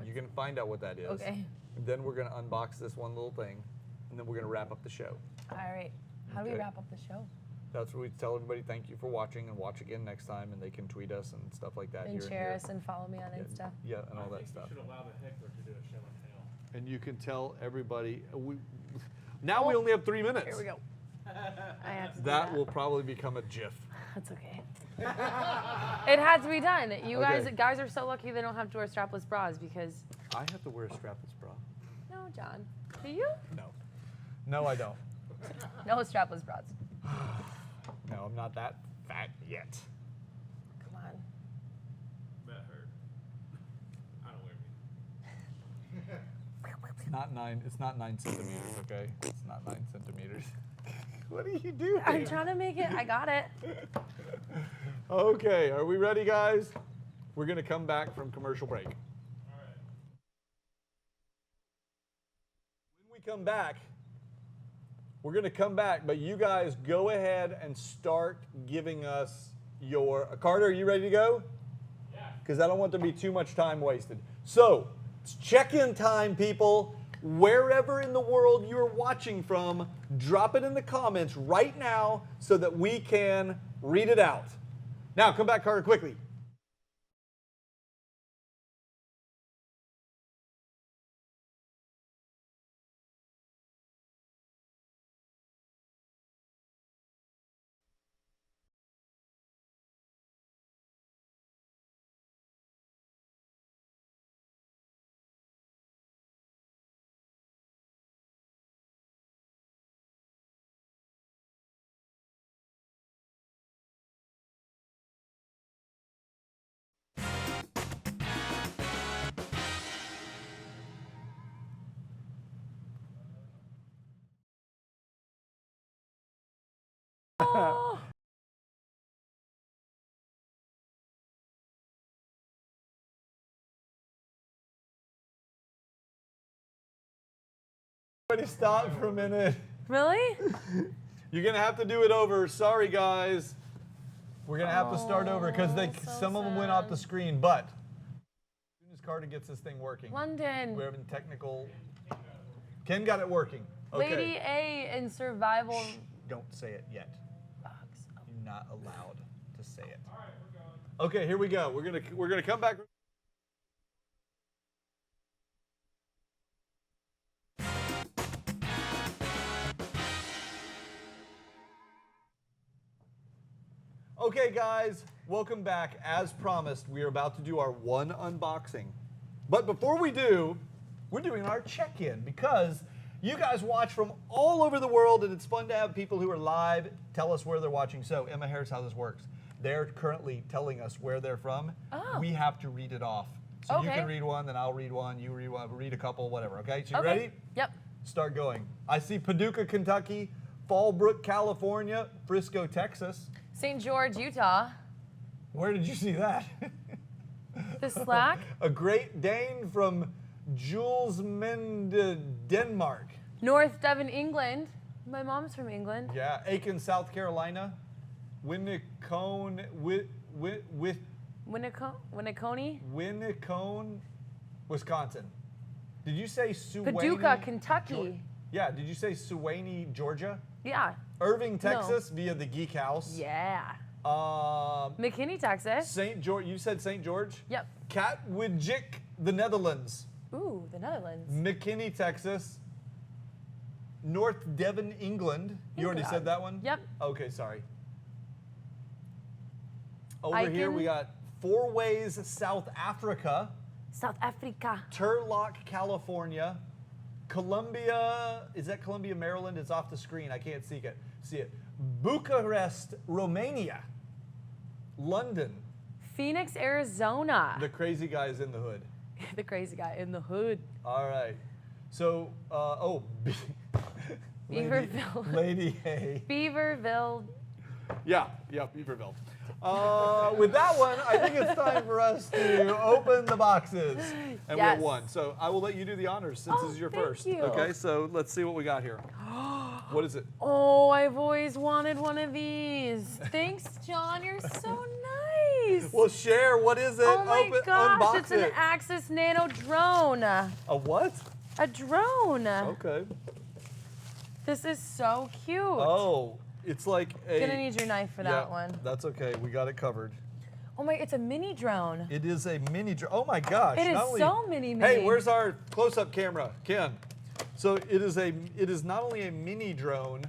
You're gonna find out what that is. Okay. And then we're gonna unbox this one little thing, and then we're gonna wrap up the show. All right. How do we Okay. wrap up the show? That's where we tell everybody thank you for watching, and watch again next time, and they can tweet us and stuff like that. And here share here. us and follow me on Insta. Yeah, and all I that think stuff. you should allow the heckler to do a show and tell. And you can tell everybody. Now we only have 3 minutes. Here we go. I have to do That will probably become a GIF. That's okay. It had to be done. You Okay. guys are so lucky they don't have to wear strapless bras because. I have to wear a strapless bra. No, John. Do you? No. No, I don't. No strapless bras. No, I'm not that fat yet. Come on. That hurt. I don't wear me. It's not 9 centimeters, okay? It's not 9 centimeters. What are you doing? I'm trying to make it. I got it. Okay, are we ready, guys? We're gonna come back from commercial break. All right. When we come back, we're gonna come back, but you guys go ahead and start giving us your. Carter, are you ready to go? Yeah. Because I don't want there to be too much time wasted. So, it's check-in time, people. Wherever in the world you're watching from, drop it in the comments right now so that we can read it out. Now, come back, Carter, quickly. Oh. Everybody stop for a minute. Really? You're going to have to do it over. Sorry, guys. We're going to have to start over because so some of them went off sad. the screen. But as soon as Carter gets this thing working, London. we're having technical. Ken got it working. Okay. Lady A in survival. Shh, don't say it yet. box. You're not allowed to say it. All right, we're going. Okay, here we go. We're gonna come back. Okay, guys, welcome back. As promised, we are about to do our one unboxing. But before we do, we're doing our check-in because you guys watch from all over the world, and it's fun to have people who are live tell us where they're watching. So, Emma, here's how this works. They're currently telling us where they're from. Oh. We have to read it off. So you Okay. can read one, then I'll read one, you read one, read a couple, whatever, okay? So you Okay. ready? Yep. Start going. I see Paducah, Kentucky, Fallbrook, California, Frisco, Texas. St. George, Utah. Where did you see that? The Slack. A Great Dane from Jules Mende, Denmark. North Devon, England. My mom's from England. Yeah, Aiken, South Carolina. Winnicone, Winnicone, Wisconsin. Did you say Suwanee? Paducah, Kentucky. Yeah, did you say Suwanee, Georgia? Yeah. Irving, Texas, via the Geek House. Yeah. Um, McKinney, Texas. St. George, you said St. George? Yep. Katwijk, the Netherlands. Ooh, the Netherlands. McKinney, Texas. North Devon, England. You already said that one? Yep. Okay, sorry. Over Aiken. here we got Four Ways, South Africa. South Africa. Turlock, California. Columbia, is that Columbia, Maryland? It's off the screen. I can't see it. Bucharest, Romania. London. Phoenix, Arizona. The crazy guy's in the hood. The crazy guy in the hood. All right. So, Beaverville. Lady A. Beaverville. Yeah, Beaverville. With that one, I think it's time for us to open the boxes. And we have Yes. one. So I will let you do the honors since this is your thank first. you. Okay, so let's see what we got here. What is it? Oh, I've always wanted one of these. Thanks, John. You're so nice. Well, share. What is it? Oh my gosh, Unbox it's an it. Axis Nano drone. A what? A drone. Okay. This is so cute. Oh, it's like a. Gonna need your knife for that one. That's okay. We got it covered. Oh my, it's a mini drone. It is a mini drone. Oh my gosh. It is not only- so mini. Hey, where's our close-up camera, Ken? So it is not only a mini drone,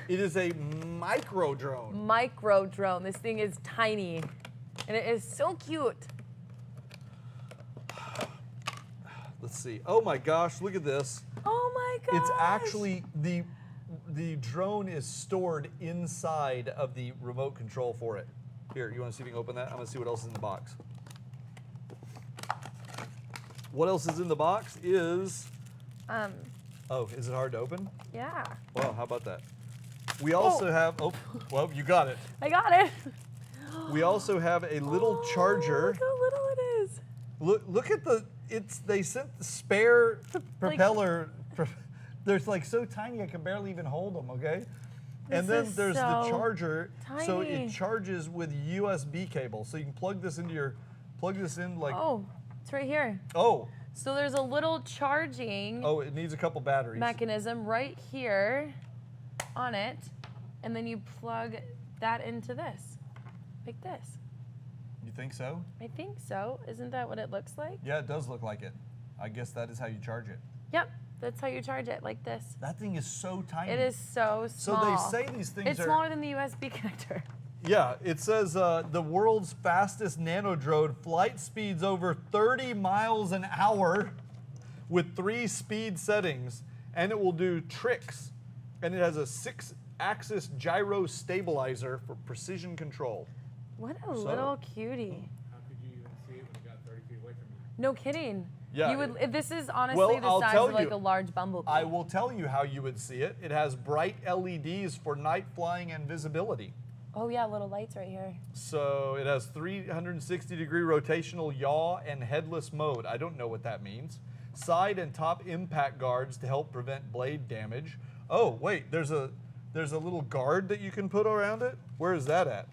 it is a micro drone. Micro drone. This thing is tiny, and it is so cute. Let's see. Oh my gosh, look at this. Oh my gosh. It's actually the drone is stored inside of the remote control for it. Here, you want to see if you can open that? I'm going to see what else is in the box. What else is in the box is oh, is it hard to open? Yeah. Well, how about that? We also have, well, you got it. I got it. We also have a little charger. Look how little it is. Look at they sent the spare propeller. They're like so tiny I can barely even hold them, okay? And then is there's the so charger. So it tiny. charges with USB cable. So you can plug this in like, Oh, it's right here. oh, So there's a little charging it needs a couple batteries. mechanism right here on it, and then you plug that into this, like this. You think so? I think so. Isn't that what it looks like? Yeah, it does look like it. I guess that is how you charge it. Yep, that's how you charge it, like this. That thing is so tiny. It is so So small. they say these things it's are. smaller than the USB connector. Yeah, it says the world's fastest nano drone, flight speeds over 30 miles an hour with 3 speed settings, and it will do tricks. And it has a 6-axis gyro stabilizer for precision control. What a little cutie. How could you even see it when it got 30 feet away from you? No kidding. Yeah, You would. This is honestly well, the I'll size tell of like you, a large bumblebee. I will tell you how you would see it. It has bright LEDs for night flying and visibility. Oh yeah, little lights right here. So it has 360-degree rotational yaw and headless mode. I don't know what that means. Side and top impact guards to help prevent blade damage. Oh wait, there's a little guard that you can put around it. Where is that at?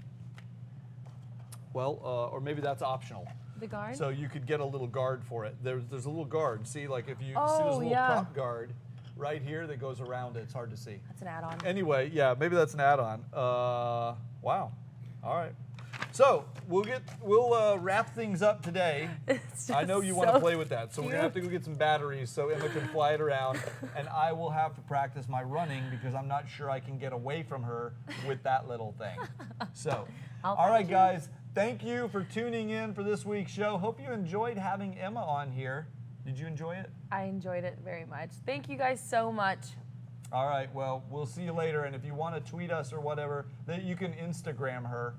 Well, or maybe that's optional. The guard. So you could get a little guard for it. There's a little guard. See, like if you see this Oh, little yeah. prop guard right here that goes around it. It's hard to see. That's an add-on. Anyway, yeah, maybe that's an add-on. Wow. All right. So we'll wrap things up today. It's I know just you want to so play with that, so we're gonna have to go get some batteries so Emma can fly it around, and I will have to practice my running because I'm not sure I can get away from her with that little thing. So, I'll all right, find you. guys. Thank you for tuning in for this week's show. Hope you enjoyed having Emma on here. Did you enjoy it? I enjoyed it very much. Thank you guys so much. All right, well, we'll see you later. And if you want to tweet us or whatever, then you can Instagram her,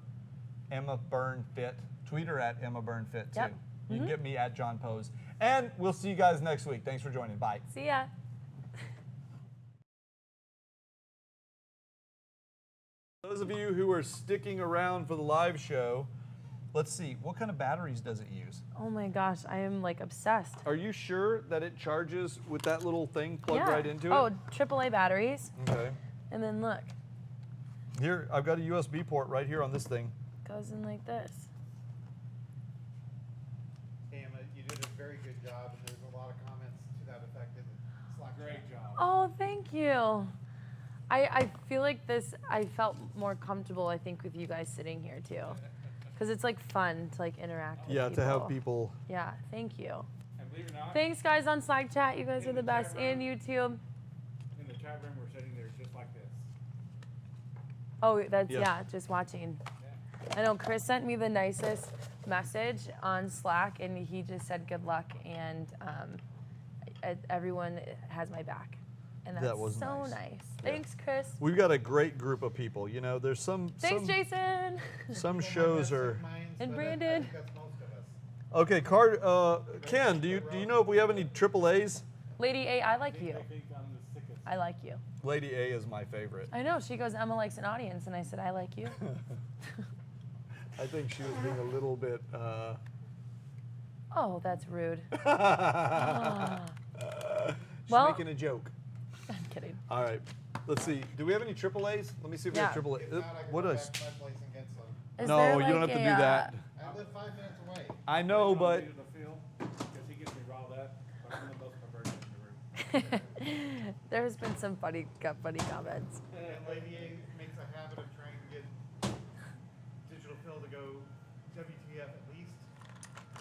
Emma Burnfit. Tweet her at Emma Burnfit, too. Yep. You can get me at John Pose. And we'll see you guys next week. Thanks for joining. Bye. See ya. Those of you who are sticking around for the live show, Let's see. What kind of batteries does it use? Oh my gosh, I am like obsessed. Are you sure that it charges with that little thing plugged Yeah. right into it? Oh, AAA batteries. Okay. And then look, Here, I've got a USB port right here on this thing. goes in like this. Emma, you did a very good job, and there's a lot of comments to that effect in the Slack. Great job. Oh, thank you. I feel like this, I felt more comfortable, I think, with you guys sitting here too. Because it's like fun to like interact with Yeah, people. to have people. Yeah, thank you. And believe it or not, Thanks guys on Slack chat, you guys In are the the chat best, room. and YouTube. in the chat room, we're sitting there just like this. Oh, that's, Yeah. yeah, just watching. Yeah. I know Chris sent me the nicest message on Slack, and he just said good luck, and everyone has my back. And that's That was so nice. nice. Thanks, Chris. We've got a great group of people. You know, there's some Thanks, Jason. some People shows might have are. sick minds, And but Brandon. I think that's most of us. Okay, Ken, do you know if we have any AAAs? Lady A, I like you. I think I'm the sickest. I like you. Lady A is my favorite. I know. She goes, Emma likes an audience, and I said, I like you. I think she was being a little bit. Oh, that's rude. She's Well- making a joke. I'm kidding. All right, let's see. Do we have any AAAs? Let me see if we have Yeah. AAA. If not, I can What go is? back to my place and get some. Is No, there, you don't like, have to a, do that. I live 5 minutes away. I know, but To the field, because he gets me riled up, but I'm the most perverted in the room. There's been some funny comments. And Lady A makes a habit of trying to get Digital Phil to go WTF at least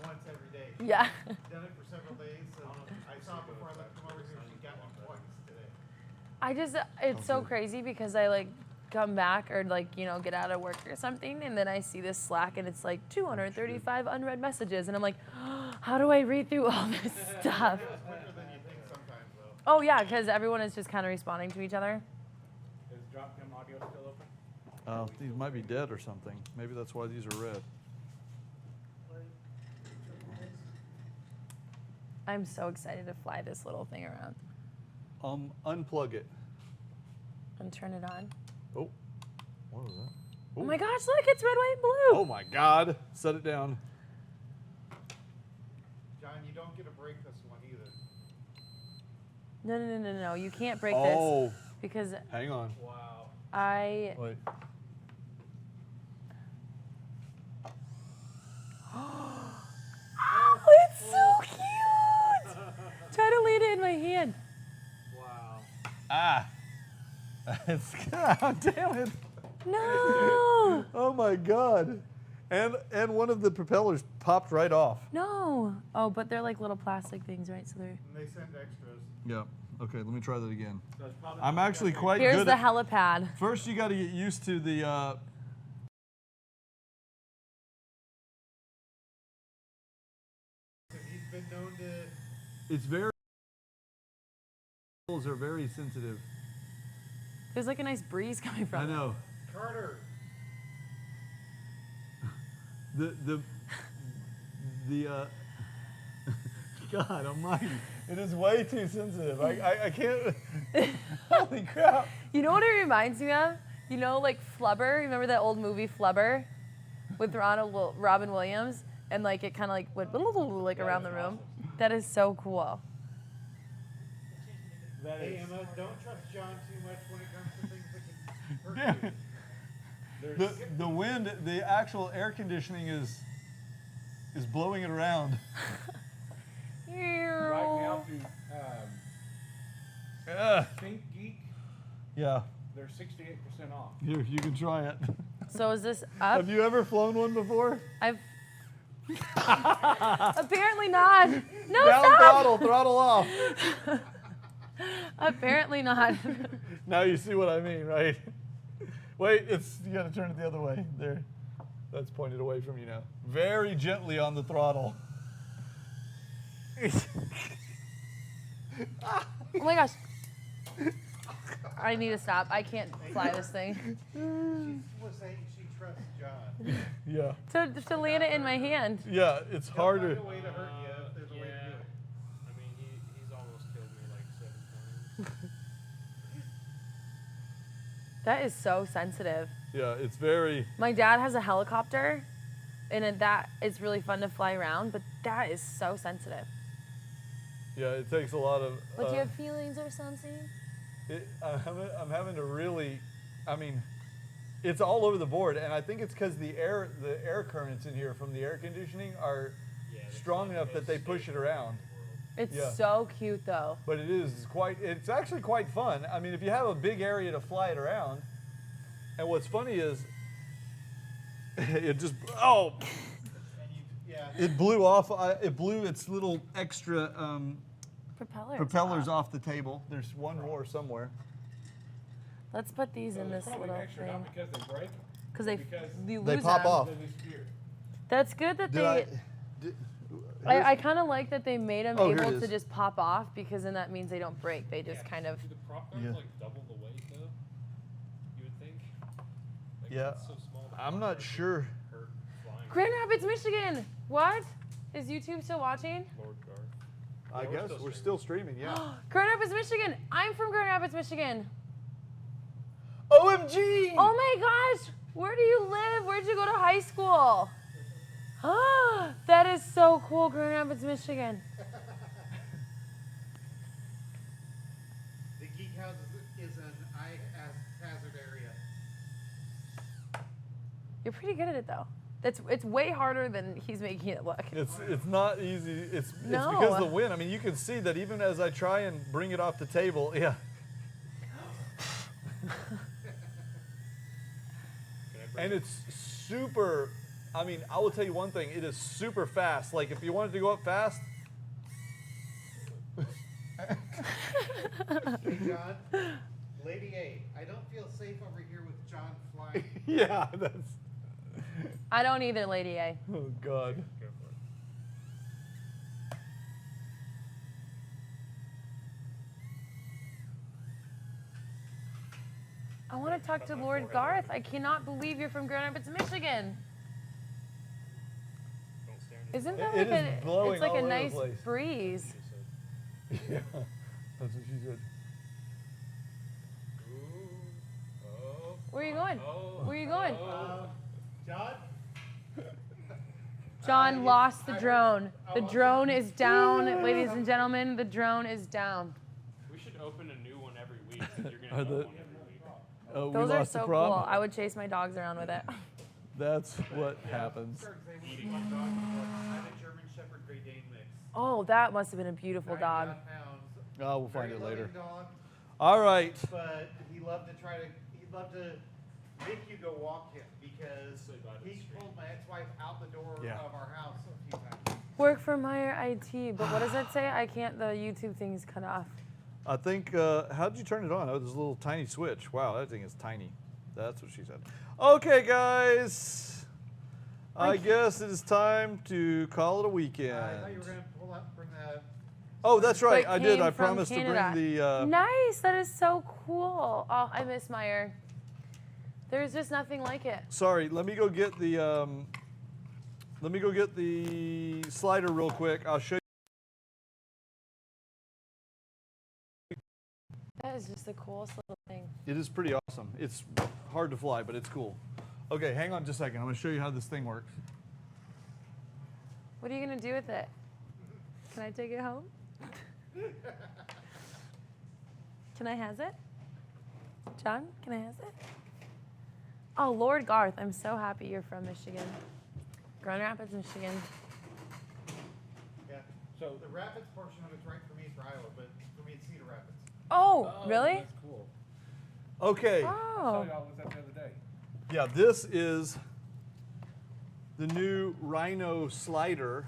once every day. Yeah. Done it for several days, so I saw it before I left to come over here. She got one twice today. I just, it's so crazy because I like come back or like, you know, get out of work or something, and then I see this Slack and it's like 235 unread messages, and I'm like, how do I read through all this stuff? It's quicker than you think sometimes, though. Oh yeah, because everyone is just kind of responding to each other. Is drop-down audio still open? these might be dead or something. Maybe that's why these are red. I'm so excited to fly this little thing around Unplug it. and turn it on. Oh, what was that? Oh my gosh, look, it's red, white, and blue. Oh my God! Set it down. John, you don't get to break this one either. No, you can't break Oh, this because hang on. Wow. I, Wait. oh, it's so cute. Try to lead it in my hand. Wow. Ah. It's oh, damn it. No, Oh my God. And one of the propellers popped right off. no. Oh, but they're like little plastic things, right? So they're. And they send extras. Yeah. Okay, let me try that again. So it's probably I'm actually quite Here's good the at, helipad. first you got to get used to the And he's been known to. it's very are very sensitive. There's like a nice breeze coming from I it. know. Carter. The God almighty. It is way too sensitive. I can't holy crap. You know what it reminds me of? You know, like Flubber. Remember that old movie Flubber with Robin Williams, and like it kind of like went like around the room. That is so cool. That Hey, is, Emma, don't trust John too much when it comes to things that can hurt you. The wind, the actual air conditioning is blowing it around. right now through Think Geek, Yeah. they're 68% off. Here, you can try it. So is this up? Have you ever flown one before? I've apparently not. No, Down stop. throttle off. Apparently not. Now you see what I mean, right? Wait, you gotta turn it the other way. There. That's pointed away from you now. Very gently on the throttle. Oh my gosh. I need to stop. I can't fly this thing. She was saying she trusts John. Yeah. To land it in my hand. Yeah, it's He'll harder. find a way to hurt you if there's a way to do it. I mean, he's almost killed me like 7 times. That is so sensitive. Yeah, it's very. My dad has a helicopter, that is really fun to fly around, but that is so sensitive. Yeah, it takes a lot of. But do you have feelings or something? I'm having to really, I mean, it's all over the board, and I think it's because the air currents in here from the air conditioning are strong enough that they push it around. It's Yeah. so cute though. But it's actually quite fun. I mean, if you have a big area to fly it around, and what's funny is, it just, And yeah. it blew off, it blew its little extra propellers off the table. There's one more somewhere. Let's put these in this Probably little extra, thing. not because they break, Because because you They lose pop them. off. they disappear. That's good that I kind of like that they made them Oh, here able it to is. just pop off, because then that means they don't break. They just kind of. Do the prop guards Yeah. like double the weight though? You would think. Like, Yeah, it's so small, the I'm prop not guards sure. would hurt flying. Grand Rapids, Michigan. What? Is YouTube still watching? Lord Garth. I Yeah, guess we're still streaming, yeah. Grand Rapids, Michigan. I'm from Grand Rapids, Michigan. OMG! Oh my gosh. Where do you live? Where'd you go to high school? Ah, that is so cool, Grand Rapids, Michigan. The Geek House is an hazard area. You're pretty good at it though. It's way harder than he's making it look. It's not easy. It's No. because of the wind. I mean, you can see that even as I try and bring it off the table, yeah. And it's super, I mean, I will tell you one thing, it is super fast. Like, if you wanted to go up fast. Hey, John. Lady A, I don't feel safe over here with John flying. Yeah, that's, I don't either, Lady A. oh God. Go for it. I want to talk to Lord Garth. I cannot believe you're from Grand Rapids, Michigan. Don't stare into Isn't the that It like is blowing it's like all a over the nice place. breeze. Yeah, that's what she said. Ooh. Oh. Where are you going? Oh. Where are you going? John? John lost the I heard- drone. The oh, drone is down, ladies and gentlemen. The drone is down. We should open a new one every week. So you're Are gonna know the- one every week. Oh, we Those are lost so the cool. prop. I would chase my dogs around with it. That's what happens. Start saying what's my dog before. I had a German Shepherd Great Dane mix. Oh, that must have been a beautiful 90 dog. odd pounds. Oh, we'll find Very it later. loving dog, All right. but he'd love to make you go walk him because So bad he it's street. pulled my ex-wife out the door Yeah. of our house a few times. Work for Meyer IT. But what does that say? I can't, the YouTube thing is cut off. I think, how did you turn it on? Oh, there's a little tiny switch. Wow, that thing is tiny. That's what she said. Okay, guys. I guess it is time to call it a weekend. I thought you were going to bring that. Oh, that's right. But I did. came I from promised Canada. to bring the. Nice. That is so cool. Oh, I miss Meyer. There's just nothing like it. Sorry, let me go get the. Let me go get the slider real quick. I'll show you. That is just the coolest little thing. It is pretty awesome. It's hard to fly, but it's cool. Okay, hang on just a second. I'm going to show you how this thing works. What are you going to do with it? Can I take it home? Can I has it? John, can I has it? Oh, Lord Garth, I'm so happy you're from Michigan. Grand Rapids, Michigan. Yeah. So, The Rapids portion of it's right for me for Iowa, but for me it's Cedar Rapids. Oh, really? That's cool. Okay. I Oh. saw y'all was that the other day. Yeah, this is the new Rhino slider.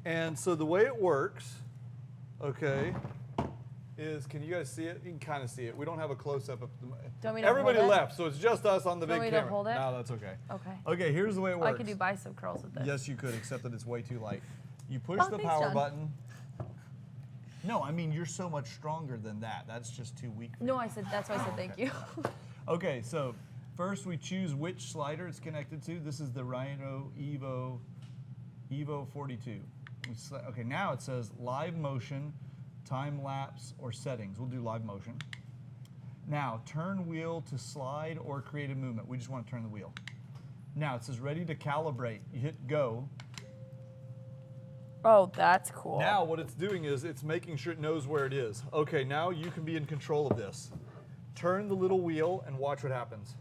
And so the way it works, okay, is, can you guys see it? You can kind of see it. We don't have a close-up of the. Do you want me to Everybody hold it? left, so it's just us on the Do you big want me to camera. hold it? No, that's okay. Okay. Okay, here's the way it Oh, works. I could do bicep curls with this. Yes, you could, except that it's way too light. You push Oh, the thanks, power John. button. No, I mean, you're so much stronger than that. That's just too weak. No, I said, that's why I said thank you. Okay, so first we choose which slider it's connected to. This is the Rhino Evo 42. Okay, now it says live motion, time lapse, or settings. We'll do live motion. Now, turn wheel to slide or create a movement. We just want to turn the wheel. Now, it says ready to calibrate. You hit go. Oh, that's cool. Now, what it's doing is it's making sure it knows where it is. Okay, now you can be in control of this. Turn the little wheel and watch what happens.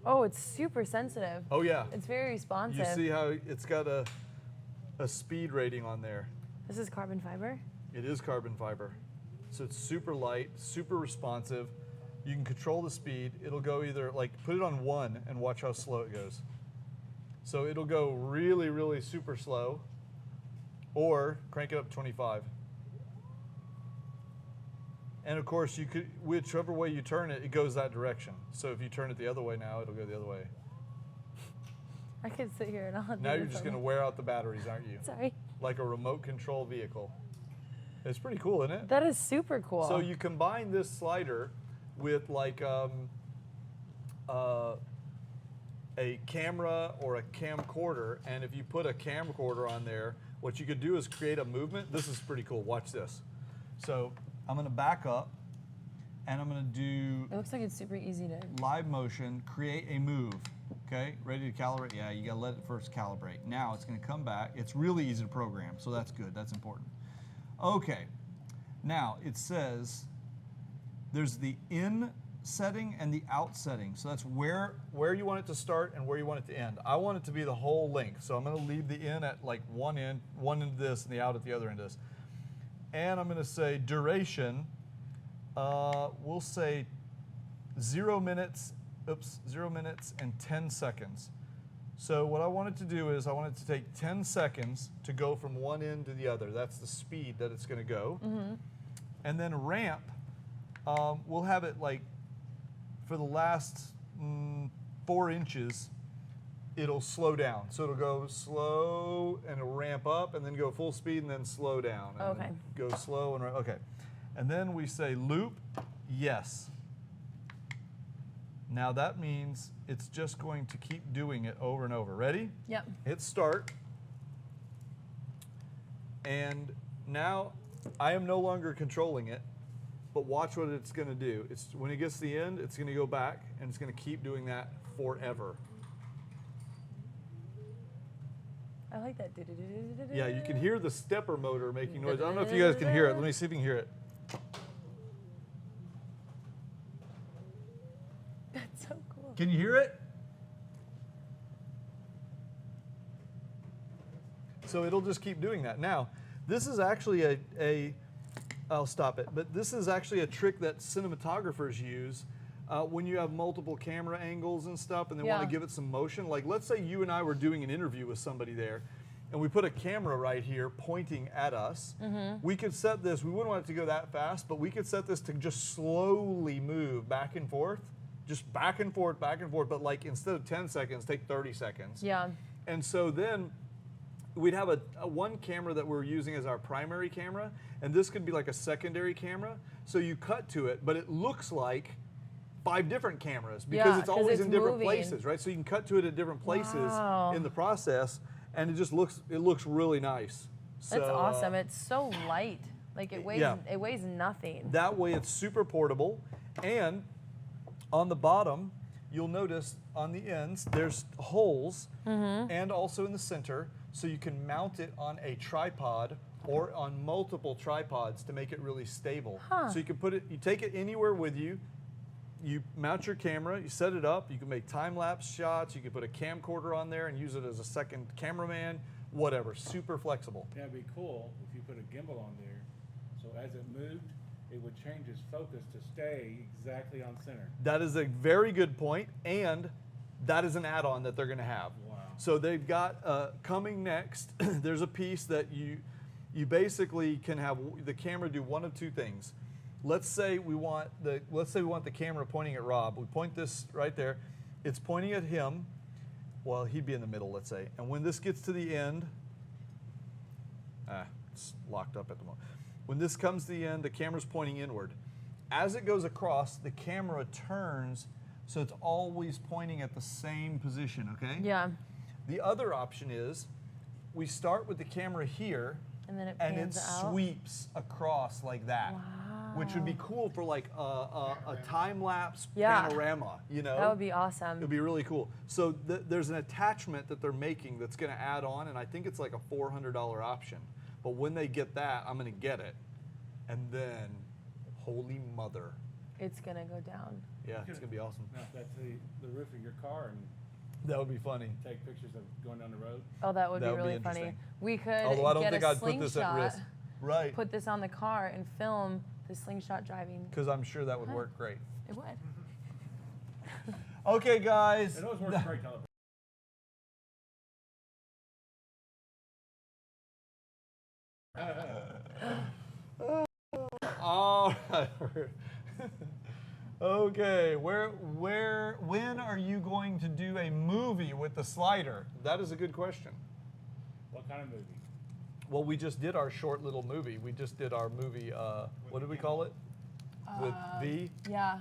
Oh, it's super sensitive. Oh, yeah. It's very responsive. You see how it's got a speed rating on there. This is carbon fiber? It is carbon fiber. So it's super light, super responsive. You can control the speed. It'll go either, like, put it on 1 and watch how slow it goes. So it'll go really, really super slow, or crank it up to 25. And of course, you could, whichever way you turn it, it goes that direction. So if you turn it the other way now, it'll go the other way. I could sit here and I'll Now you're just going to wear out the batteries, aren't you? Sorry. Like a remote control vehicle. It's pretty cool, isn't it? That is super cool. So you combine this slider with like a camera or a camcorder, and if you put a camcorder on there, what you could do is create a movement. This is pretty cool. Watch this. So I'm going to back up, and I'm going to do it looks like it's super easy to. live motion, create a move. Okay, ready to calibrate? Yeah, you got to let it first calibrate. Now it's going to come back. It's really easy to program, so that's good. That's important. Okay, now it says there's the in setting and the out setting. So that's where you want it to start and where you want it to end. I want it to be the whole length. So I'm going to leave the in at like one end of this, and the out at the other end of this. And I'm going to say duration. We'll say 0 minutes and 10 seconds. So what I want it to do is I want it to take 10 seconds to go from one end to the other. That's the speed that it's going to go. Mm-hmm. And then ramp, we'll have it like for the last 4 inches, it'll slow down. So it'll go slow and it'll ramp up and then go full speed and then slow down. And Okay. then go slow and okay. And then we say loop, yes. Now that means it's just going to keep doing it over and over. Ready? Yep. Hit start. And now I am no longer controlling it, but watch what it's going to do. It's when it gets to the end, it's going to go back and it's going to keep doing that forever. I like that. Yeah, you can hear the stepper motor making noise. I don't know if you guys can hear it. Let me see if you can hear it. That's so cool. Can you hear it? So it'll just keep doing that. Now, this is actually I'll stop it, but this is actually a trick that cinematographers use when you have multiple camera angles and stuff and they want to give it some motion. Like let's say you and I were doing an interview with somebody there and we put a camera right here pointing at us. Mm-hmm. We could set this, we wouldn't want it to go that fast, but we could set this to just slowly move back and forth. Just back and forth, but like instead of 10 seconds, take 30 seconds. Yeah. And so then we'd have a one camera that we're using as our primary camera, and this could be like a secondary camera. So you cut to it, but it looks like 5 different cameras because it's always in different places, right? So you can cut to it at different places in the process, and it just looks really nice. That's So, awesome. It's so light. Like it weighs nothing. That way it's super portable, and on the bottom, you'll notice on the ends, there's holes, and also in the center, so you can mount it on a tripod or on multiple tripods to make it really stable. So you can put it, you take it anywhere with you, you mount your camera, you set it up, you can make time-lapse shots, you can put a camcorder on there and use it as a second cameraman, whatever, super flexible. Yeah, it'd be cool if you put a gimbal on there, so as it moved, it would change its focus to stay exactly on center. That is a very good point, and that is an add-on that they're going to have. Wow. So they've got coming next. There's a piece that you basically can have the camera do one of 2 things. Let's say we want the camera pointing at Rob. We point this right there. It's pointing at him. Well, he'd be in the middle, let's say. And when this gets to the end, it's locked up at the moment. When this comes to the end, the camera's pointing inward. As it goes across, the camera turns, so it's always pointing at the same position, okay? Yeah. The other option is we start with the camera here, And then it and it pans out. sweeps across like that. Wow. Which would be cool for like a time-lapse Yeah. panorama, you know? That would be awesome. It would be really cool. So there's an attachment that they're making that's going to add on, and I think it's like a $400 option. But when they get that, I'm going to get it. And then, holy mother. It's going to go down. Yeah, it's going to be awesome. Now, if that's the roof of your car and That would be funny. take pictures of going down the road. Oh, that would That be would be really funny. interesting. We could Although I don't get think a I'd put this at slingshot, risk. Right. put this on the car and film the slingshot driving. Because I'm sure that would work great. It would. Okay, guys. It always works great television. All right. Okay, when are you going to do a movie with the slider? That is a good question. What kind of movie? Well, we just did our short little movie. We just did our movie, what did we call it? With V? Yeah,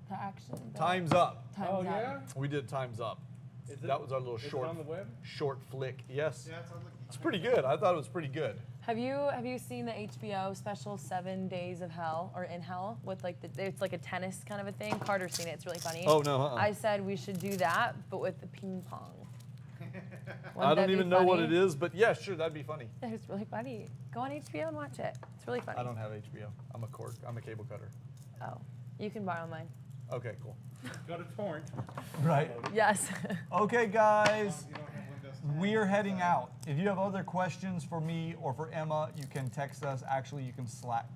the action. Time's Up. Time's Oh, Up. yeah? We did Time's Up. Is it- That was our little is it short on the web? short flick. Yes. Yeah, it's on the. It's pretty good. I thought it was pretty good. Have you seen the HBO special 7 Days of Hell or In Hell with like it's like a tennis kind of a thing? Carter's seen it. It's really funny. Oh, no, I said we should do that, but with the ping pong. I don't even know what it is, but yeah, sure, that'd be funny. It's really funny. Go on HBO and watch it. It's really funny. I don't have HBO. I'm a cable cutter. Oh, you can borrow mine. Okay, cool. Go to Torrent. Right. Yes. Okay, guys. You don't have Windows 10. We're heading out. If you have other questions for me or for Emma, you can text us. Actually, you can Slack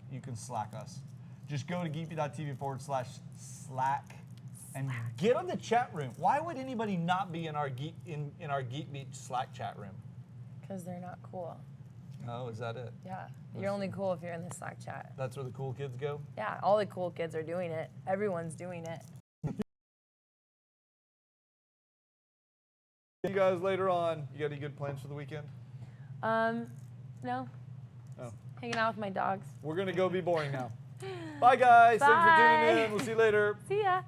us. Just go to geekbeat.tv/Slack and get on the chat room. Why would anybody not be in our Geek Beat Slack chat room? Because they're not cool. Oh, is that it? Yeah. You're only cool if you're in the Slack chat. That's where the cool kids go? Yeah, all the cool kids are doing it. Everyone's doing it. See you guys later on. You got any good plans for the weekend? No. Oh. Hanging out with my dogs. We're going to go be boring now. Bye, guys. Thanks for tuning Bye. in. We'll see you later. See ya.